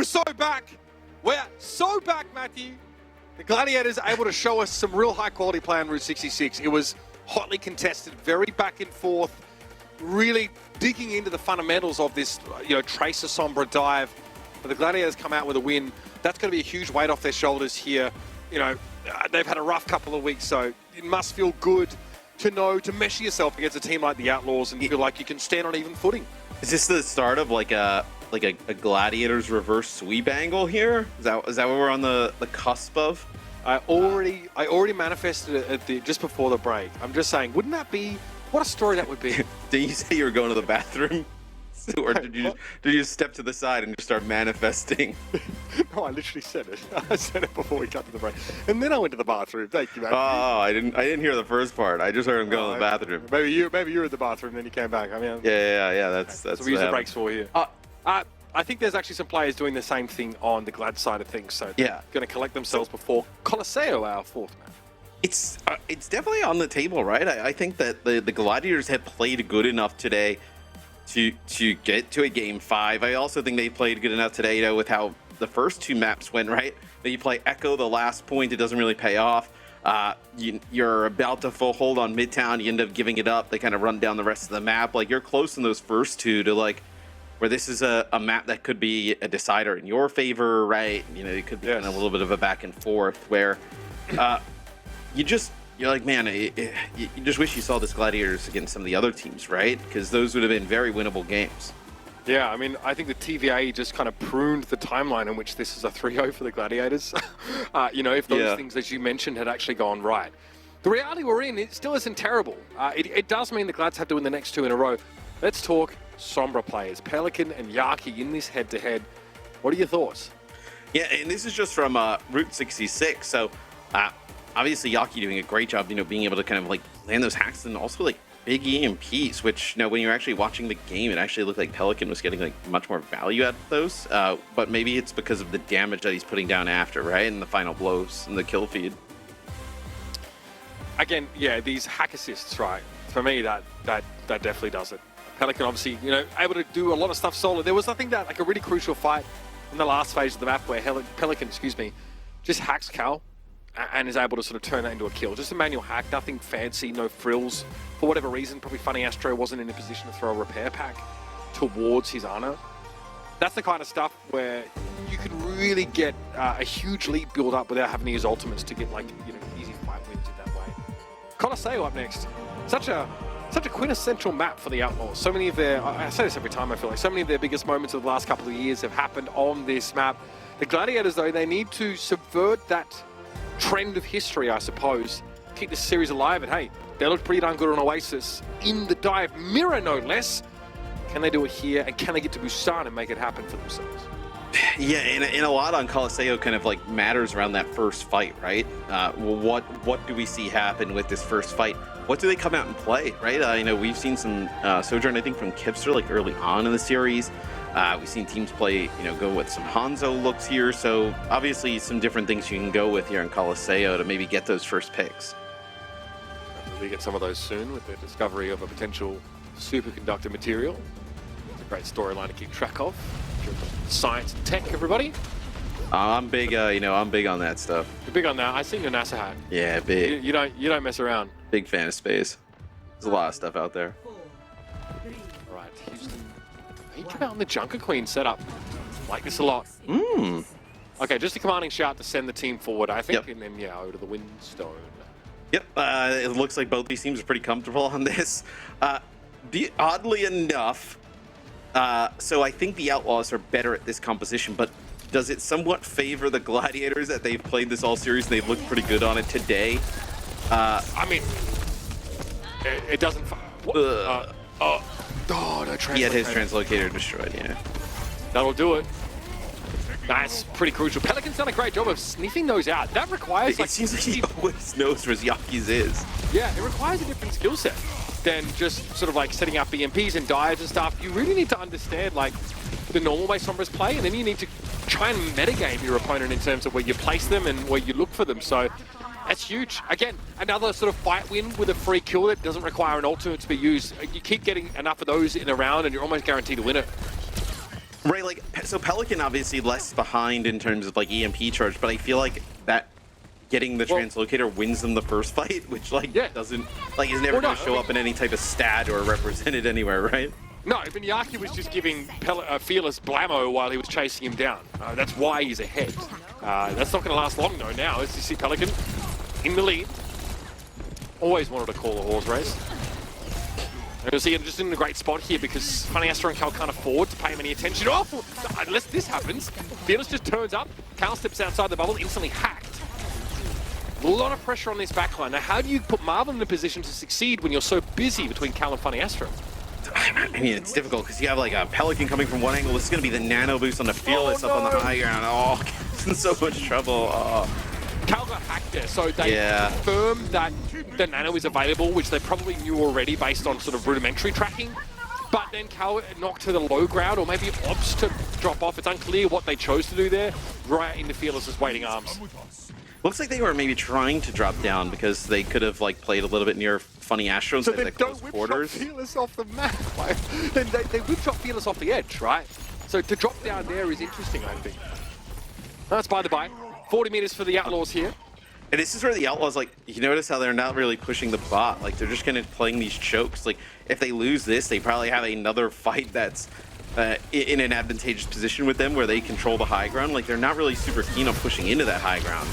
We're so back. We're so back, Matthew. The Gladiators are able to show us some real high-quality play on Route 66. It was hotly contested, very back and forth, really digging into the fundamentals of this, Tracer Sombra dive. But the Gladiators come out with a win. That's going to be a huge weight off their shoulders here. They've had a rough couple of weeks, so it must feel good to know to measure yourself against a team like the Outlaws and feel like you can stand on even footing. Is this the start of like a Gladiators reverse sweep angle here? Is that what we're on the cusp of? I already manifested it just before the break. I'm just saying, wouldn't that be what a story that would be? Did you say you were going to the bathroom? Or did you just step to the side and just start manifesting? No, I literally said it. I said it before we got to the break. And then I went to the bathroom. Thank you, man. Oh, I didn't hear the first part. I just heard him going to the bathroom. Maybe you were in the bathroom, then you came back. I mean, yeah. That's so we use the breaks for you. I think there's actually some players doing the same thing on the Glad side of things. So they're going to collect themselves before Colosseo, our fourth match. It's definitely on the table, right? I think that the Gladiators have played good enough today to get to a game 5. I also think they played good enough today, with how the first 2 maps went, right? That you play Echo the last point, it doesn't really pay off. You're about to full hold on Midtown, you end up giving it up. They kind of run down the rest of the map. Like, you're close in those first 2 to where this is a map that could be a decider in your favor, right? It could be kind of a little bit of a back and forth where you're like, man, you just wish you saw this Gladiators against some of the other teams, right? Because those would have been very winnable games. Yeah, I mean, I think the TVA just kind of pruned the timeline in which this is a 3-0 for the Gladiators. If those things, as you mentioned, had actually gone right. The reality we're in, it still isn't terrible. It does mean the Glads have to win the next 2 in a row. Let's talk Sombra players. Pelican and Yaki in this head-to-head. What are your thoughts? Yeah, and this is just from Route 66. So, obviously, Yaki doing a great job, being able to kind of land those hacks and also big EMPs, which when you're actually watching the game, it actually looked like Pelican was getting much more value out of those. But maybe it's because of the damage that he's putting down after, right? And the final blows and the kill feed. Again, these hack assists, right? For me, that definitely does it. Pelican obviously, able to do a lot of stuff solo. There was, I think, that a really crucial fight in the last phase of the map where Pelican, just hacks Cal and is able to sort of turn that into a kill. Just a manual hack, nothing fancy, no frills. For whatever reason, probably Funny Astro wasn't in a position to throw a repair pack towards his Ana. That's the kind of stuff where you can really get a huge lead build up without having to use ultimates to get easy fight wins in that way. Colosseo up next. Such a quintessential map for the Outlaws. So many of their, I say this every time I feel like, so many of their biggest moments of the last couple of years have happened on this map. The Gladiators, though, they need to subvert that trend of history, I suppose. Keep this series alive, and hey, they looked pretty darn good on Oasis in the dive mirror, no less. Can they do it here, and can they get to Busan and make it happen for themselves? Yeah, and a lot on Colosseo kind of matters around that first fight, right? What do we see happen with this first fight? What do they come out and play, right? We've seen some Sojourn, I think, from Kipster early on in the series. We've seen teams play, go with some Hanzo looks here. So obviously some different things you can go with here in Colosseo to maybe get those first picks. We get some of those soon with the discovery of a potential superconductor material. It's a great storyline to keep track of. Science and tech, everybody. I'm big, I'm big on that stuff. You're big on that. I seen your NASA hat. Yeah, big. You don't mess around. Big fan of space. There's a lot of stuff out there. All right, Houston. He came out on the Junker Queen setup. Like this a lot. Okay, just a commanding shout to send the team forward, I think, and then over to the Windstone. Yep, it looks like both these teams are pretty comfortable on this. Oddly enough, so I think the Outlaws are better at this composition, but does it somewhat favor the Gladiators that they've played this all series and they've looked pretty good on it today? I mean, it doesn't... no translocator. He had his translocator destroyed, That'll do it. That's pretty crucial. Pelican's done a great job of sniffing those out. That requires... It seems like he always knows where Yaki's is. Yeah, it requires a different skill set than just sort of setting up EMPs and dives and stuff. You really need to understand the normal way Sombra's play, and then you need to try and metagame your opponent in terms of where you place them and where you look for them. So that's huge. Again, another sort of fight win with a free kill that doesn't require an ultimate to be used. You keep getting enough of those in a round and you're almost guaranteed to win it. Right, like, so Pelican obviously less behind in terms of like EMP charge, but I feel like that getting the translocator wins them the first fight, which like doesn't, like, is never going to show up in any type of stat or represented anywhere, right? No, Yaki was just giving Fearless blammo while he was chasing him down. That's why he's ahead. That's not going to last long though now, as you see Pelican in the lead. Always wanted to call a horse race. And you'll see him just in a great spot here because Funny Astro and Cal can't afford to pay him any attention. Oh, unless this happens, Fearless just turns up, Cal steps outside the bubble, instantly hacked. A lot of pressure on this backline. Now, how do you put Marvel in a position to succeed when you're so busy between Cal and Funny Astro? I mean, it's difficult because you have like a Pelican coming from one angle. This is going to be the nano boost on the Fearless up on the high ground. Oh, Cal's in so much trouble. Oh. Cal got hacked there, so they confirmed that the nano is available, which they probably knew already based on sort of rudimentary tracking. But then Cal knocked to the low ground, or maybe opts to drop off. It's unclear what they chose to do there, right into Fearless's waiting arms. Looks like they were maybe trying to drop down because they could have like played a little bit near Funny Astro so instead of close quarters. Fearless off the map. Right? Then they whip drop Fearless off the edge, right? So to drop down there is interesting, I think. That's by the by. 40 meters for the Outlaws here. And this is where the Outlaws, like, you notice how they're not really pushing the bot. Like, they're just kind of playing these chokes. Like, if they lose this, they probably have another fight that's in an advantageous position with them where they control the high ground. Like, they're not really super keen on pushing into that high ground.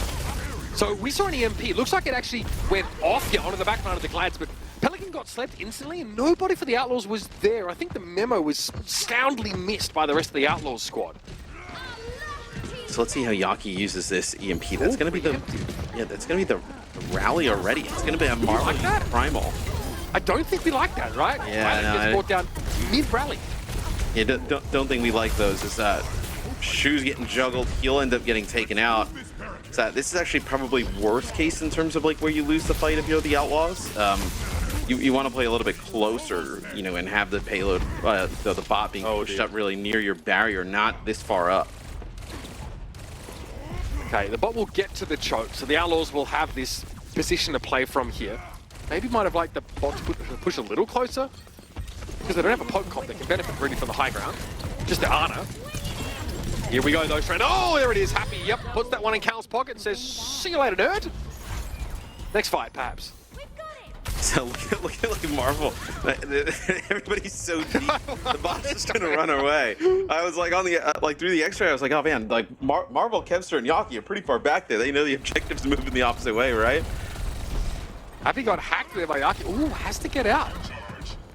So we saw an EMP. Looks like it actually went off here onto the back line of the Glads, but Pelican got slept instantly and nobody for the Outlaws was there. I think the memo was soundly missed by the rest of the Outlaws squad. So let's see how Yaki uses this EMP. That's going to be the that's going to be the rally already. It's going to be a Marvel like that? Primal. I don't think we like that, right? Yeah, no, gets brought down mid-rally. Yeah, don't think we like those. Is that Shu's getting juggled? He'll end up getting taken out. So this is actually probably worst case in terms of like where you lose the fight if you're the Outlaws. You want to play a little bit closer, you know, and have the payload, the bot being pushed up really near your barrier, not this far up. Okay, the bot will get to the choke, so the Outlaws will have this position to play from here. Maybe might have liked the bot to push a little closer, because they don't have a poke comp that can benefit really from the high ground. Just the Ana. Here we go though, friend. Oh, there it is, Happy. Yep, puts that one in Cal's pocket and says, see you later, nerd. Next fight, perhaps. So look at like Marvel. Everybody's so deep. The bot's just gonna run away. I was like on the like through the X-ray. I was like, oh man, like Marvel, Kevster, and Yaki are pretty far back there. They know the objectives to move in the opposite way, right? Happy got hacked there by Yaki. Ooh, has to get out.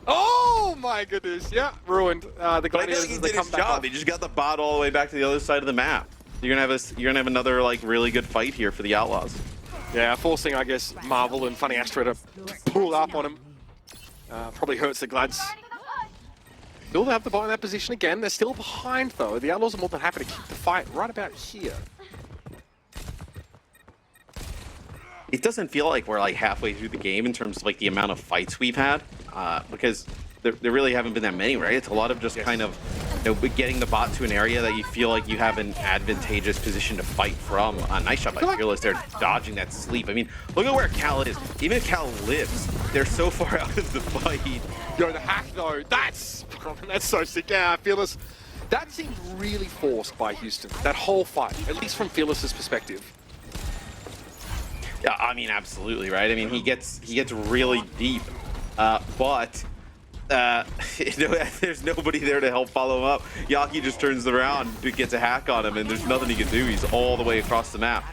Oh my goodness! Yeah, ruined. The Gladiators. He did his job. He just got the bot all the way back to the other side of the map. You're gonna have another like really good fight here for the Outlaws. Yeah, forcing, I guess, Marvel and Funny Astro to pull up on him. Probably hurts the Glads. Still have the ball in that position again. They're still behind, though. The Outlaws are more than happy to keep the fight right about here. It doesn't feel like we're like halfway through the game in terms of like the amount of fights we've had, because there really haven't been that many, right? It's a lot of just kind of, you know, getting the bot to an area that you feel like you have an advantageous position to fight from. Nice shot by Fearless. They're dodging that sleep. I mean, look at where Cal is. Even if Cal lives, they're so far out of the fight. Yo, the hack though, that's so sick. Yeah, Fearless. That seemed really forced by Houston. That whole fight, at least from Fearless's perspective. Yeah, I mean, absolutely, right? I mean, he gets really deep, but you know, there's nobody there to help follow him up. Yaki just turns around, gets a hack on him, and there's nothing he can do. He's all the way across the map.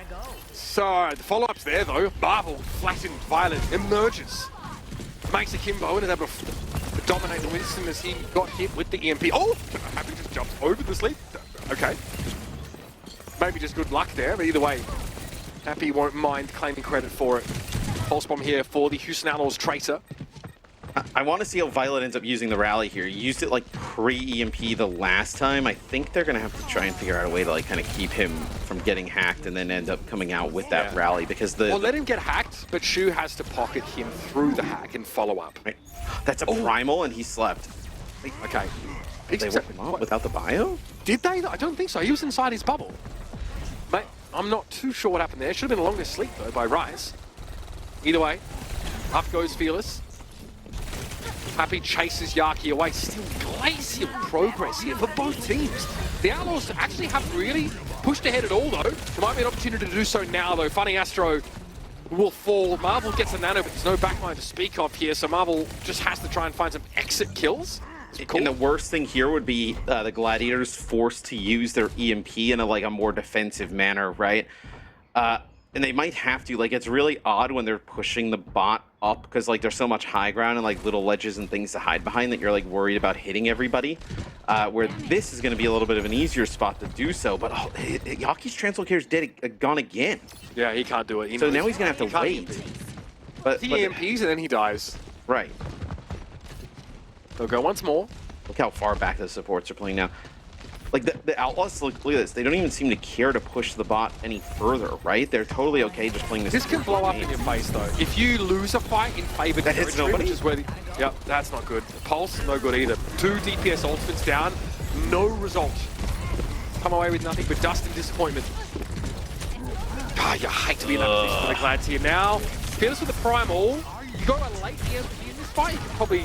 So the follow-up's there though. Marvel, flattened, Violet emerges, makes a Kimbo and is able to dominate the Winston as he got hit with the EMP. Oh, Happy just jumps over the sleep. Okay, maybe just good luck there, but either way, Happy won't mind claiming credit for it. Pulse bomb here for the Houston Outlaws Tracer. I want to see how Violet ends up using the rally here. He used it like pre-EMP the last time. I think they're going to have to try and figure out a way to like kind of keep him from getting hacked and then end up coming out with that rally, because Well, let him get hacked, but Shu has to pocket him through the hack and follow up. Right. That's a primal and he slept. Okay. Did they whip him up without the bio? Did they? I don't think so. He was inside his bubble. Mate, I'm not too sure what happened there. Should have been a longer sleep though by Rise. Either way, up goes Fearless. Happy chases Yaki away. Still glacial progress here for both teams. The Outlaws actually haven't really pushed ahead at all, though. There might be an opportunity to do so now, though. Funny Astro will fall. Marvel gets a nano, but there's no backline to speak of here, so Marvel just has to try and find some exit kills. Cool. And the worst thing here would be the Gladiators forced to use their EMP in a more defensive manner, right? And they might have to. It's really odd when they're pushing the bot up because there's so much high ground and little ledges and things to hide behind that you're worried about hitting everybody. Where this is going to be a little bit of an easier spot to do so. But Yaki's translocator's gone again. Yeah, he can't do it. So now he's going to have to wait. But he EMPs and then he dies. Right. They'll go once more. Look how far back the supports are playing now. The Outlaws, look at this. They don't even seem to care to push the bot any further, right? They're totally okay just playing this. This can blow up in your face, though. If you lose a fight in favored territory, which is where yep, that's not good. Pulse, no good either. 2 DPS ultimates down, no result. Come away with nothing but dust and disappointment. You hate to be in that position for the Glads here. Now, Fearless with the Primal. You got a late EMP in this fight, you can probably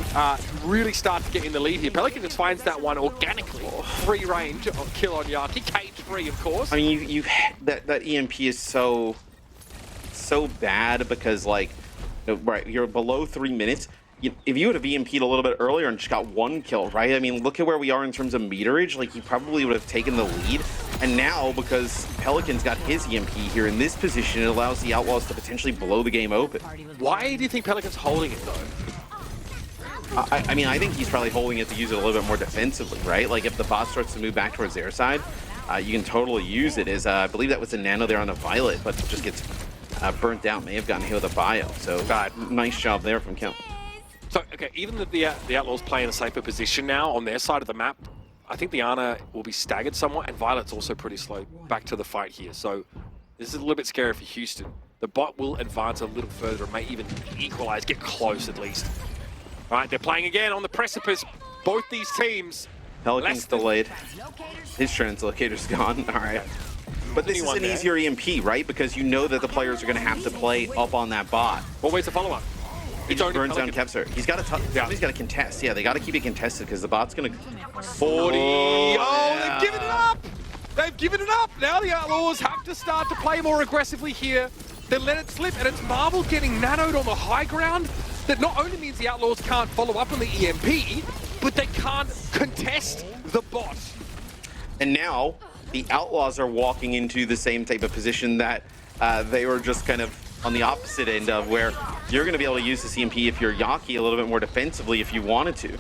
really start to get in the lead here. Pelican just finds that one organically. Free range kill on Yaki. Cage free, of course. I mean, that EMP is so bad because right, you're below 3 minutes. If you would have EMP'd a little bit earlier and just got 1 kill, right? I mean, look at where we are in terms of meterage. You probably would have taken the lead. And now, because Pelican's got his EMP here in this position, it allows the Outlaws to potentially blow the game open. Why do you think Pelican's holding it, though? I mean, I think he's probably holding it to use it a little bit more defensively, right? If the bot starts to move back towards their side, you can totally use it. As I believe that was a nano there on a Violet, but just gets burnt out. May have gotten hit with a bio. So, nice job there from Kel. So, okay, even the Outlaws play in a safer position now on their side of the map, I think the Ana will be staggered somewhat, and Violet's also pretty slow back to the fight here. So this is a little bit scary for Houston. The bot will advance a little further and may even equalize, get close at least. All right, they're playing again on the precipice. Both these teams. Pelican's delayed. His translocator's gone. All right. But this is an easier EMP, right? Because you know that the players are going to have to play up on that bot. Well, where's the follow-up? He just burns down Kepser. He's got to somebody's got to contest. Yeah, they got to keep it contested because the bot's going to 40. Oh, they've given it up. They've given it up. Now the Outlaws have to start to play more aggressively here. They let it slip, and it's Marvel getting nanoed on the high ground. That not only means the Outlaws can't follow up on the EMP, but they can't contest the bot. And now the Outlaws are walking into the same type of position that they were just kind of on the opposite end of, where you're going to be able to use the CMP if you're Yaki a little bit more defensively if you wanted to.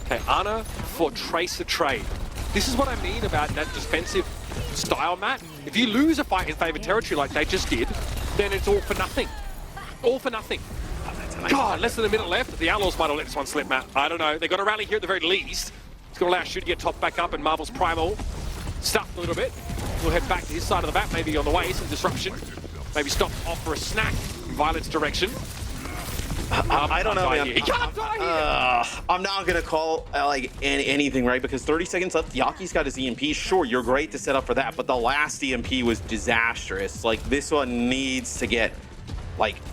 Okay, Ana for Tracer trade. This is what I mean about that defensive style, Matt. If you lose a fight in favored territory like they just did, then it's all for nothing. All for nothing. God, less than a minute left. The Outlaws might have let this one slip, Matt. I don't know. They've got to rally here at the very least. It's going to allow Shu to get topped back up, and Marvel's Primal stuffed a little bit. We'll head back to his side of the map, maybe on the way, some disruption. Maybe stop off for a snack in Violet's direction. I don't know, man. He can't die here. I'm not going to call anything, right? Because 30 seconds left. Yaki's got his EMP. Sure, you're great to set up for that, but the last EMP was disastrous. This one needs to get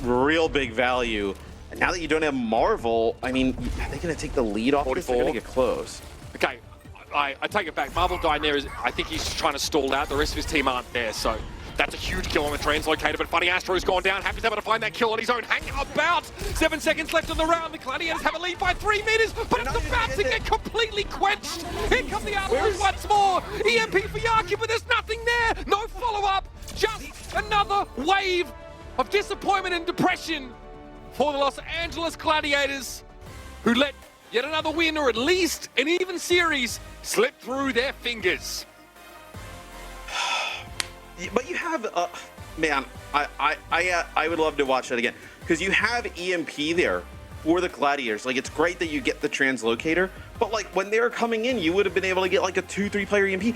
real big value. And now that you don't have Marvel, I mean, are they going to take the lead off this? They're going to get close. Okay, I take it back. Marvel dying there is, I think he's trying to stall out. The rest of his team aren't there, so that's a huge kill on the translocator, but Funny Astro's gone down. Happy's able to find that kill on his own. Hanging about. 7 seconds left on the round. The Gladiators have a lead by 3 meters, but it's about to get completely quenched. Here come the Outlaws once more. EMP for Yaki, but there's nothing there. No follow-up. Just another wave of disappointment and depression for the Los Angeles Gladiators, who let yet another win, or at least an even series, slip through their fingers. But you have, man, I would love to watch that again, because you have EMP there for the Gladiators. It's great that you get the translocator, but when they're coming in, you would have been able to get a 2-3 player EMP.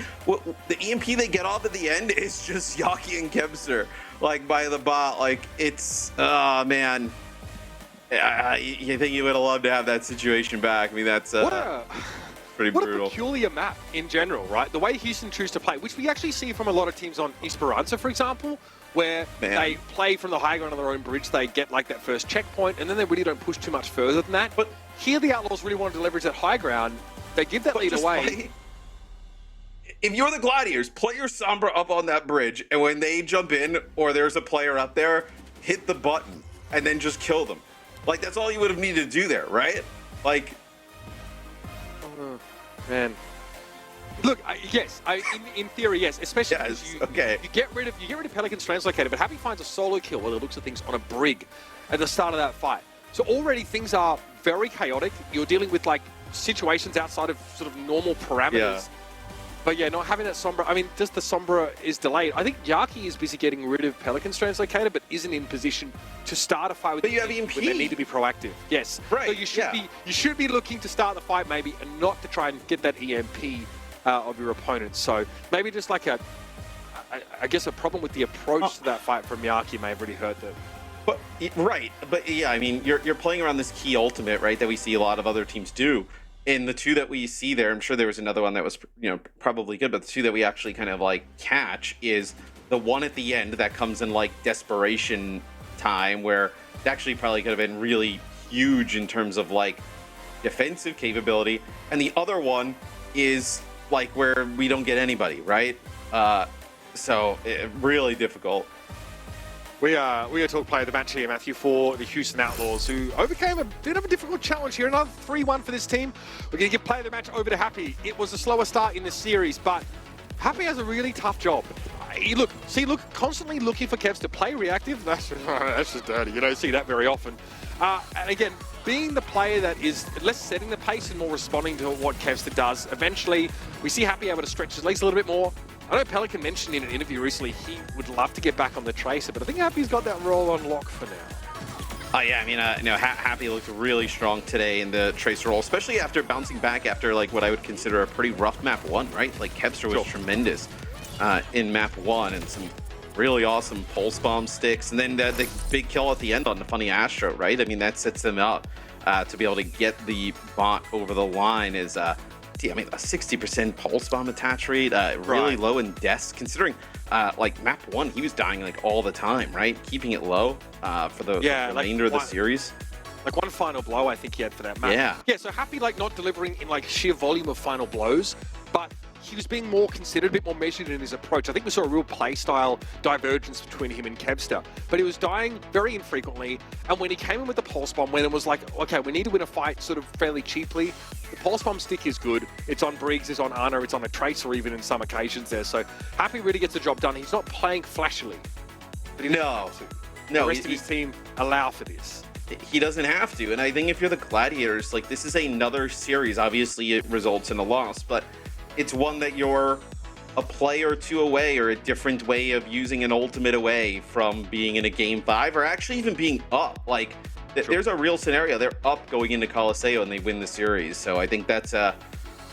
The EMP they get off at the end is just Yaki and Kepser, by the bot. It's, man. You think you would have loved to have that situation back? I mean, that's pretty brutal. What a peculiar map in general, right? The way Houston choose to play, which we actually see from a lot of teams on Esperanza, for example, where Man. they play from the high ground on their own bridge, they get like that first checkpoint, and then they really don't push too much further than that. But here the Outlaws really wanted to leverage that high ground. They give that lead away. If you're the Gladiators, play your Sombra up on that bridge, and when they jump in or there's a player up there, hit the button and then just kill them. Like, that's all you would have needed to do there, right? Like, man. Look, yes, in theory, yes. Especially Yes, because okay. you get rid of Pelican's Translocator, but Happy finds a solo kill by the looks of things on a brig at the start of that fight. So already things are very chaotic. You're dealing with like situations outside of sort of normal parameters. Yeah. But yeah, not having that Sombra, I mean, just the Sombra is delayed. I think Yaki is busy getting rid of Pelican's Translocator, but isn't in position to start a fight with But you have when EMP. they need to be proactive. Yes. Right, So you should be looking to start the fight maybe and not to try and get that EMP of your opponent. So maybe just like I guess a problem with the approach to that fight from Yaki may have really hurt them. But right, but yeah, I mean, you're playing around this key ultimate, right? That we see a lot of other teams do. And the two that we see there, I'm sure there was another one that was, probably good, but the two that we actually kind of like catch is the one at the end that comes in like desperation time, where it actually probably could have been really huge in terms of like defensive capability, and the other one is like where we don't get anybody, right? So really difficult. We are talking player of the match here, Matthew, for the Houston Outlaws, who overcame a bit of a difficult challenge here. Another 3-1 for this team. We're going to give player of the match over to Happy. It was a slower start in this series, but Happy has a really tough job. Look, constantly looking for Kevs to play reactive. That's just dirty. You don't see that very often. And again, being the player that is less setting the pace and more responding to what Kevster does, eventually we see Happy able to stretch his legs a little bit more. I know Pelican mentioned in an interview recently he would love to get back on the Tracer, but I think Happy's got that role on lock for now. Oh yeah, I mean, Happy looked really strong today in the Tracer role, especially after bouncing back after like what I would consider a pretty rough map 1, right? Like Kevster was tremendous in map 1, and some really awesome pulse bomb sticks, and then the big kill at the end on the funny Astro, right? I mean, that sets them up to be able to get the bot over the line. Is a 60% pulse bomb attach rate, really low in deaths, considering like map 1, he was dying like all the time, right? Keeping it low for the remainder of the series. Like one final blow I think he had for that map. Yeah, so Happy like not delivering in like sheer volume of final blows, but he was being more considered, a bit more measured in his approach. I think we saw a real play style divergence between him and Kevster, but he was dying very infrequently. And when he came in with the pulse bomb, when it was like, okay, we need to win a fight sort of fairly cheaply, the pulse bomb stick is good. It's on Briggs, it's on Ana, it's on a Tracer even in some occasions there. So Happy really gets the job done. He's not playing flashily. But he No, the rest of his team allow for this. He doesn't have to, and I think if you're the Gladiators, like this is another series. Obviously, it results in a loss, but it's one that you're a play or two away, or a different way of using an ultimate away from being in a game 5, or actually even being up. Like, there's a real scenario. They're up going into Colosseo and they win the series. So I think that's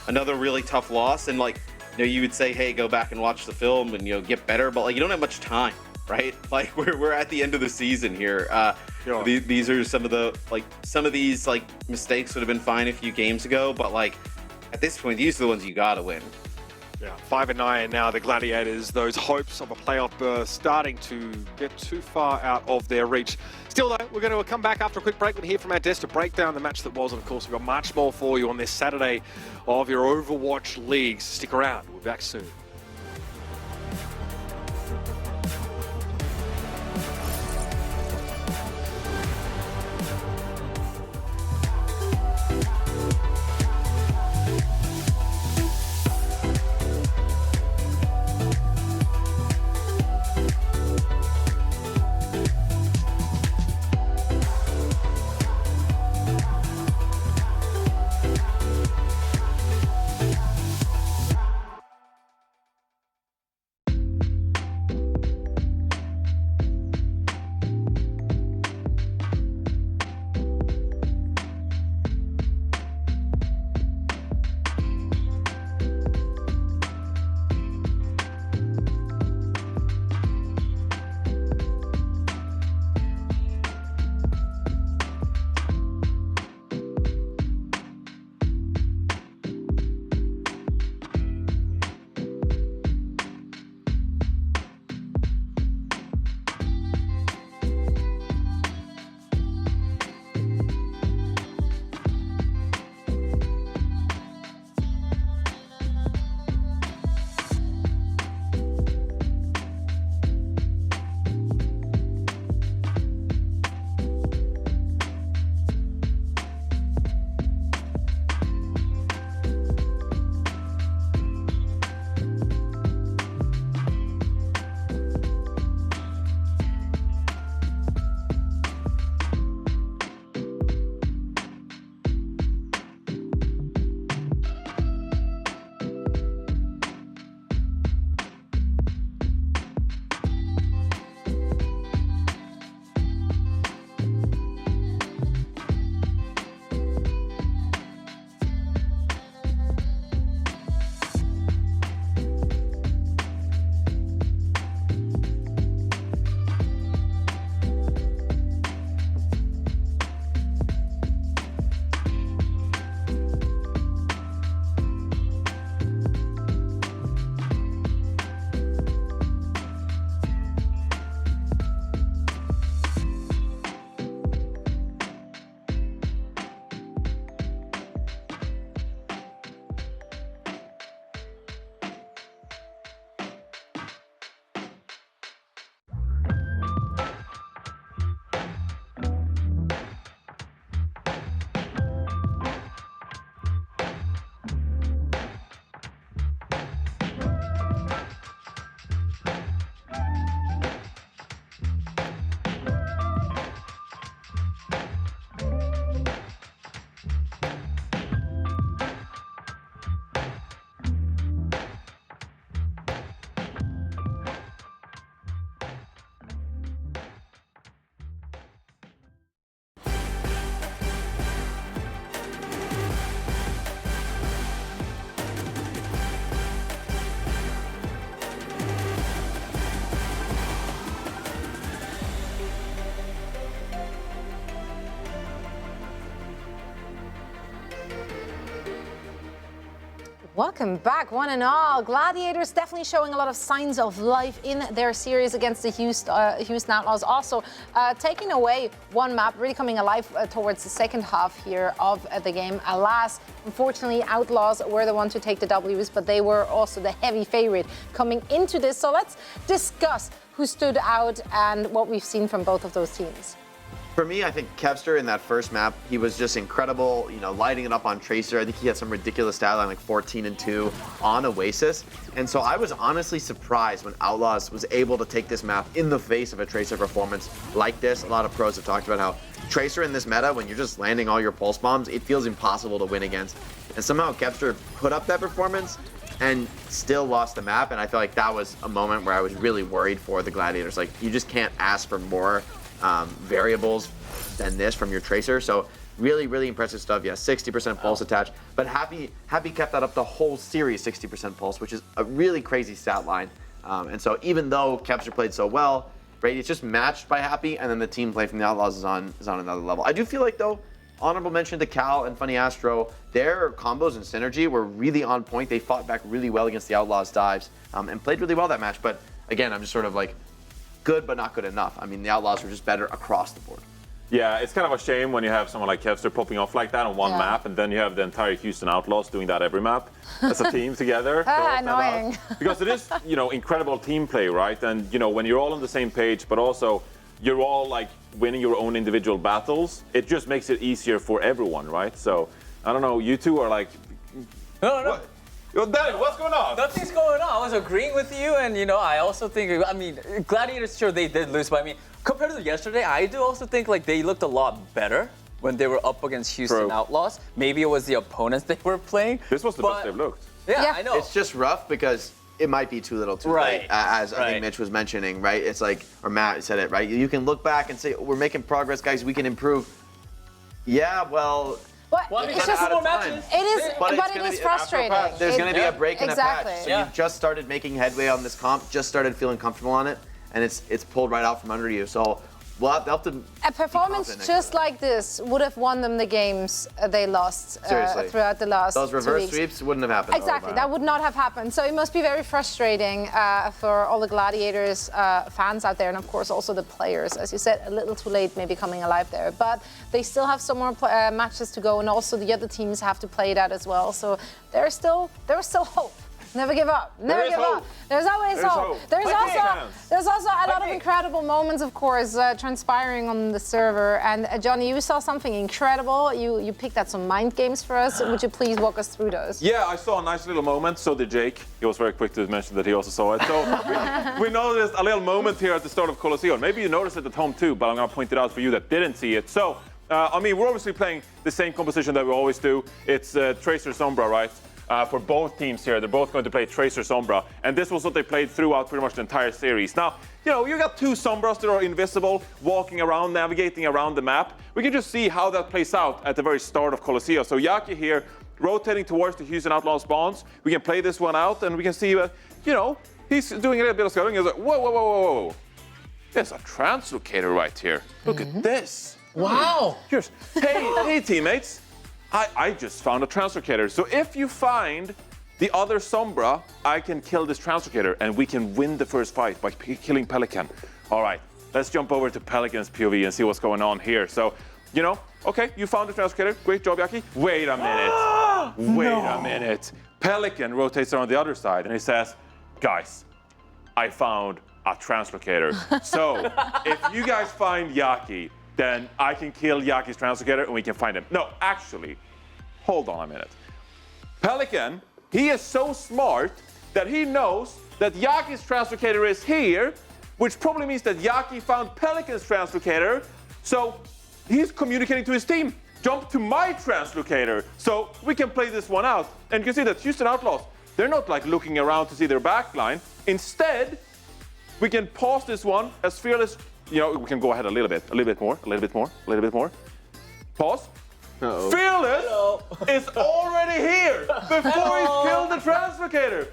another really tough loss. And like, you would say, hey, go back and watch the film and get better, but like you don't have much time, right? Like we're at the end of the season here. These are some of these mistakes would have been fine a few games ago, but like at this point, these are the ones you gotta win. Yeah, 5-9 now, the Gladiators, those hopes of a playoff berth starting to get too far out of their reach. Still though, we're going to come back after a quick break. We're here from our desk to break down the match that was, and of course we've got much more for you on this Saturday of your Overwatch leagues. Stick around, we're back soon. Welcome back, one and all. Gladiators definitely showing a lot of signs of life in their series against the Houston Outlaws. Also taking away one map, really coming alive towards the second half here of the game. Alas, unfortunately, Outlaws were the one to take the Ws, but they were also the heavy favorite coming into this. So let's discuss who stood out and what we've seen from both of those teams. For me, I think Kevster in that first map, he was just incredible, you know, lighting it up on Tracer. I think he had some ridiculous stat line, like 14-2 on Oasis. And so I was honestly surprised when Outlaws was able to take this map in the face of a Tracer performance like this. A lot of pros have talked about how Tracer in this meta, when you're just landing all your pulse bombs, it feels impossible to win against. And somehow Kevster put up that performance and still lost the map. And I feel like that was a moment where I was really worried for the Gladiators. Like, you just can't ask for more variables than this from your Tracer. So really, really impressive stuff. Yeah, 60% pulse attached. But Happy kept that up the whole series, 60% pulse, which is a really crazy stat line. And so even though Kevster played so well, right, it's just matched by Happy, and then the team play from the Outlaws is on another level. I do feel like, though, honorable mention to Cal and Funny Astro, their combos and synergy were really on point. They fought back really well against the Outlaws dives and played really well that match. But again, I'm just sort of like, good but not good enough. I mean, the Outlaws were just better across the board. Yeah, it's kind of a shame when you have someone like Kevster popping off like that on one map, and then you have the entire Houston Outlaws doing that every map as a team together. Annoying. Because it is, you know, incredible team play, right? And, you know, when you're all on the same page, but also you're all like winning your own individual battles, it just makes it easier for everyone, right? So, I don't know, you two are like... No. What? Yo, Danny, what's going on? Nothing's going on. I was agreeing with you, and you know, I also think, I mean, Gladiators, sure, they did lose, but I mean, compared to yesterday, I do also think like they looked a lot better when they were up against Houston Outlaws. Maybe it was the opponents they were playing. This was the best they've looked. Yeah, I know. It's just rough because it might be too little too late, as I think Mitch was mentioning, right? It's like, or Matt said it, right? You can look back and say, we're making progress, guys, we can improve. Yeah, well... Well, it's just more matches. It is, but it is frustrating. There's going to be a break in a patch. So Yeah. you've just started making headway on this comp, just started feeling comfortable on it, and it's pulled right out from under you. So they'll have to. A performance just like this would have won them the games they lost throughout the last 2 weeks. Those reverse sweeps wouldn't have happened. Exactly, that would not have happened. So it must be very frustrating for all the Gladiators fans out there, and of course also the players. As you said, a little too late maybe coming alive there, but they still have some more matches to go, and also the other teams have to play that as well. So there is still hope. Never give up. Never give up. There's always hope. There's also a lot of incredible moments, of course, transpiring on the server. And Johnny, you saw something incredible. You picked out some mind games for us. Would you please walk us through those? Yeah, I saw a nice little moment. So did Jake. He was very quick to mention that he also saw it. So we noticed a little moment here at the start of Colosseo. Maybe you noticed it at home too, but I'm going to point it out for you that didn't see it. So, I mean, we're obviously playing the same composition that we always do. It's Tracer Sombra, right? For both teams here, they're both going to play Tracer Sombra, and this was what they played throughout pretty much the entire series. Now, you know, you got two Sombras that are invisible, walking around, navigating around the map. We can just see how that plays out at the very start of Colosseo. So Yaki here, rotating towards the Houston Outlaws spawns. We can play this one out, and we can see, you know, he's doing a little bit of scouting. He's like, whoa. There's a translocator right here. Look at this. Wow. Here's, hey, teammates. I just found a translocator. So if you find the other Sombra, I can kill this translocator and we can win the first fight by killing Pelican. All right, let's jump over to Pelican's POV and see what's going on here. So, you know, okay, you found the translocator. Great job, Yaki. Wait a minute. Wait a minute. Pelican rotates around the other side and he says, guys, I found a translocator. So if you guys find Yaki, then I can kill Yaki's translocator and we can find him. No, actually, hold on a minute. Pelican, he is so smart that he knows that Yaki's translocator is here, which probably means that Yaki found Pelican's translocator. So he's communicating to his team, jump to my translocator so we can play this one out. And you can see that Houston Outlaws, they're not like looking around to see their backline. Instead, we can pause this one as Fearless. You know, we can go ahead a little bit more. Pause. Uh-oh. Fearless is already here before he's killed the translocator.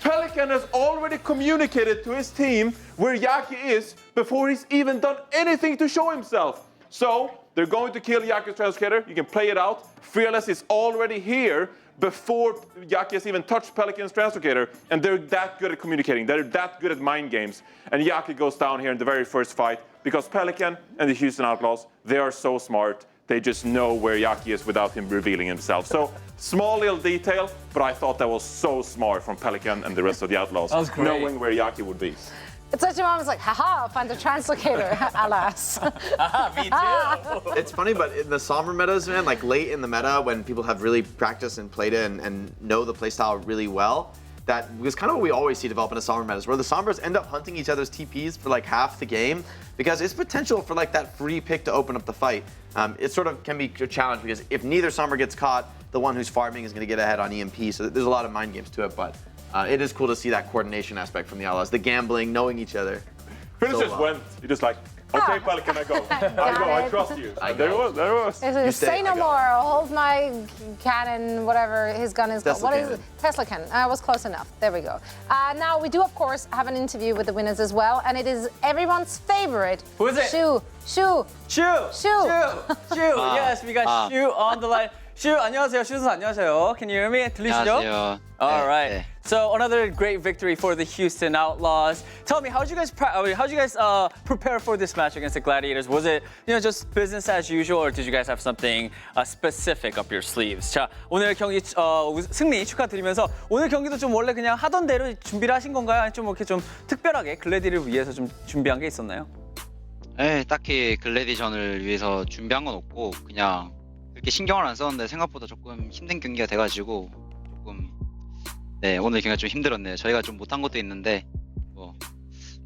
Pelican has already communicated to his team where Yaki is before he's even done anything to show himself. So they're going to kill Yaki's translocator. You can play it out. Fearless is already here, before Yaki has even touched Pelican's Translocator, and they're that good at communicating. They're that good at mind games. And Yaki goes down here in the very first fight because Pelican and the Houston Outlaws, they are so smart. They just know where Yaki is without him revealing himself. So small little detail, but I thought that was so smart from Pelican and the rest of the Outlaws, That was great. knowing where Yaki would be. It's such a moment, like, haha, find the translocator, alas. Me too. It's funny, but in the Sombra metas, man, like late in the meta when people have really practiced and played it and know the playstyle really well, that was kind of what we always see develop in the Sombra metas, where the Sombras end up hunting each other's TPs for like half the game because it's potential for like that free pick to open up the fight. It sort of can be a challenge because if neither Sombra gets caught, the one who's farming is going to get ahead on EMP, so there's a lot of mind games to it, but it is cool to see that coordination aspect from the Outlaws, the gambling, knowing each other. Chris just went, he just like, okay, Pelican, I go. I trust you. There it was. Say no more, hold my cannon, whatever his gun is called. What is it? Tesla cannon. Was close enough. There we go. Now, we do, of course, have an interview with the winners as well, and it is everyone's favorite. Who is it? Shu. Yes, we got Shu on the line. Shu, 안녕하세요. 슈 선수 안녕하세요. Can you hear me? 들리시죠? 안녕하세요. All right. 네. So another great victory for the Houston Outlaws. Tell me, how'd you guys prepare for this match against the Gladiators? Was it just business as usual, or did you guys have something specific up your sleeves? 자, 오늘 경기 승리 축하드리면서 오늘 경기도 좀 원래 그냥 하던 대로 준비를 하신 건가요? 아니면 좀 이렇게 좀 특별하게 글래디를 위해서 좀 준비한 게 있었나요? 네, 딱히 글래디전을 위해서 준비한 건 없고 그냥 그렇게 신경을 안 썼는데 생각보다 조금 힘든 경기가 돼가지고 조금 네 오늘 경기가 좀 힘들었네요. 저희가 좀 못한 것도 있는데 뭐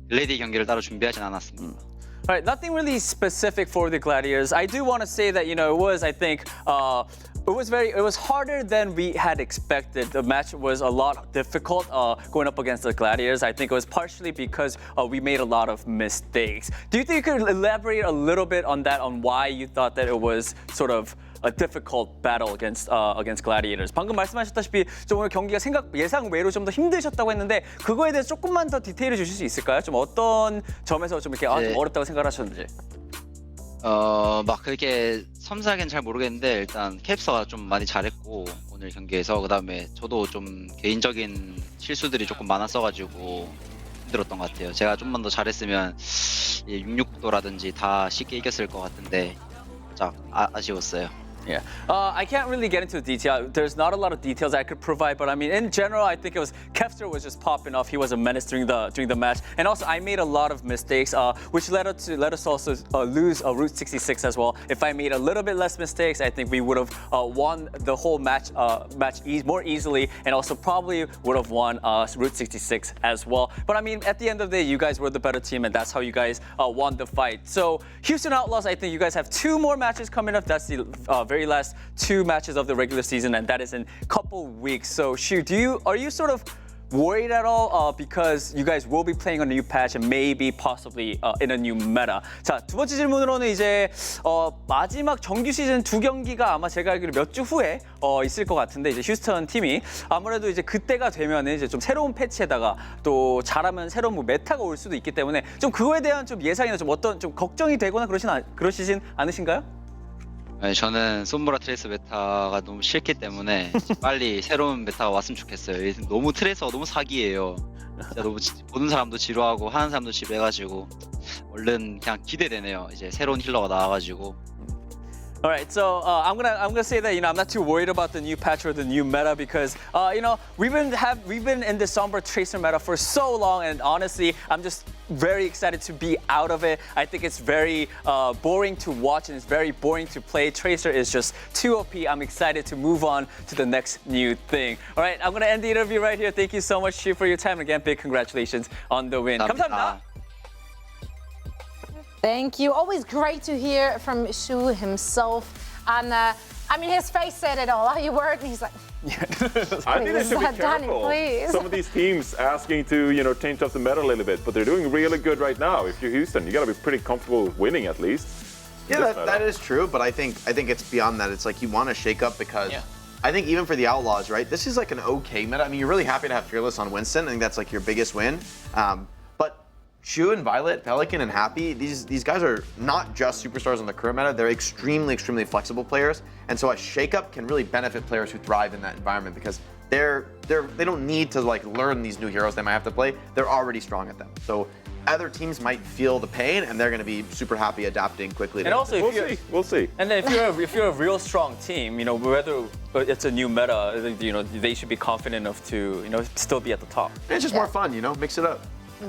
글래디 경기를 따로 준비하진 않았습니다. All right, nothing really specific for the Gladiators. I do want to say that it was, I think, it was harder than we had expected. The match was a lot difficult going up against the Gladiators. I think it was partially because we made a lot of mistakes. Do you think you could elaborate a little bit on that, on why you thought that it was sort of a difficult battle against Gladiators? 방금 말씀하셨다시피 좀 오늘 경기가 예상 외로 좀 더 힘드셨다고 했는데 그거에 대해서 조금만 더 디테일을 주실 수 있을까요? 좀 어떤 점에서 좀 이렇게 좀 어렵다고 생각하셨는지. 막 그렇게 섬세하게는 잘 모르겠는데 일단 캡서가 좀 많이 잘했고 오늘 경기에서 그다음에 저도 좀 개인적인 실수들이 조금 많았어가지고 힘들었던 것 같아요. 제가 좀만 더 잘했으면 66도라든지 다 쉽게 이겼을 것 같은데 살짝 아쉬웠어요. Yeah. I can't really get into the detail. There's not a lot of details I could provide, but I mean, in general, I think it was Kepster was just popping off. He was a menace during the match, and also I made a lot of mistakes, which led us also lose Route 66 as well. If I made a little bit less mistakes, I think we would have won the whole match more easily, and also probably would have won Route 66 as well. But I mean, at the end of the day, you guys were the better team, and that's how you guys won the fight. So Houston Outlaws, I think you guys have 2 more matches coming up. That's the very last 2 matches of the regular season, and that is in a couple weeks. So, Shu, are you sort of worried at all because you guys will be playing on a new patch and maybe possibly in a new meta? 자, 두 번째 질문으로는 이제 마지막 정규 시즌 2경기가 아마 제가 알기로 몇 주 후에 있을 것 같은데 이제 휴스턴 팀이 아무래도 이제 그때가 되면은 이제 좀 새로운 패치에다가 또 잘하면 새로운 뭐 메타가 올 수도 있기 때문에 좀 그거에 대한 좀 예상이나 좀 어떤 좀 걱정이 되거나 그러시진 않으신가요? 네, 저는 솜브라 트레이스 메타가 너무 싫기 때문에 빨리 새로운 메타가 왔으면 좋겠어요. 너무 트레이서가 너무 사기예요. 진짜 너무 보는 사람도 지루하고 하는 사람도 지루해가지고 얼른 그냥 기대되네요. 이제 새로운 힐러가 나와가지고. All right, so I'm gonna say that I'm not too worried about the new patch or the new meta because we've been in the Sombra Tracer meta for so long, and honestly, I'm just very excited to be out of it. I think it's very boring to watch and it's very boring to play. Tracer is just too OP. I'm excited to move on to the next new thing. All right, I'm gonna end the interview right here. Thank you so much, Shu, for your time. Again, big congratulations on the win. 감사합니다. Thank you. Always great to hear from Shu himself. And I mean, his face said it all. Are you worried? And he's like, I think they should be careful. Danny, please. Some of these teams asking to change up the meta a little bit, but they're doing really good right now. If you're Houston, you got to be pretty comfortable winning at least. Yeah, that is true, but I think it's beyond that. It's like you want to shake up because I think even for the Outlaws, right? This is like an okay meta. I mean, you're really happy to have Fearless on Winston. I think that's like your biggest win. But Shu and Violet, Pelican and Happy, these guys are not just superstars on the current meta, they're extremely flexible players. And so a shakeup can really benefit players who thrive in that environment because they don't need to like learn these new heroes they might have to play. They're already strong at them. So other teams might feel the pain and they're going to be super happy adapting quickly. And also, we'll see. And then if you're a real strong team, you know, whether it's a new meta, you know, they should be confident enough to, you know, still be at the top. And it's just more fun, you know, mix it up.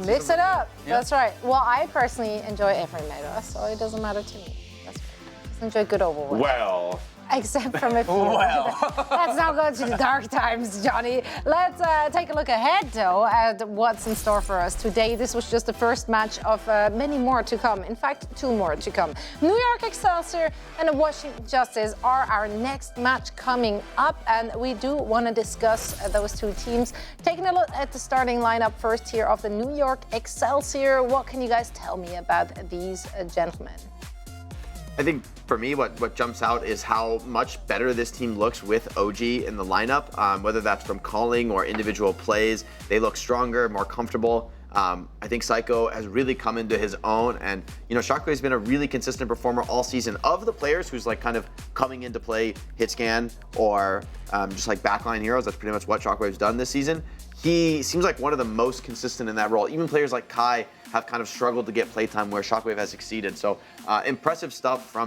Mix it up. Yeah. That's right. Well, I personally enjoy every meta, so it doesn't matter to me. That's right. Just enjoy good Overwatch. Well. Except from a few. Let's now go to the dark times, Johnny. Let's take a look ahead, though, at what's in store for us today. This was just the first match of many more to come. In fact, 2 more to come. New York Excelsior and Washington Justice are our next match coming up, and we do want to discuss those 2 teams. Taking a look at the starting lineup first here of the New York Excelsior. What can you guys tell me about these gentlemen? I think for me, what jumps out is how much better this team looks with OG in the lineup, whether that's from calling or individual plays. They look stronger, more comfortable. I think Psycho has really come into his own, and you know, Shockwave's been a really consistent performer all season. Of the players who's like kind of coming into play hit scan or just like backline heroes, that's pretty much what Shockwave's done this season. He seems like one of the most consistent in that role. Even players like Kai have kind of struggled to get playtime where Shockwave has succeeded. So impressive stuff from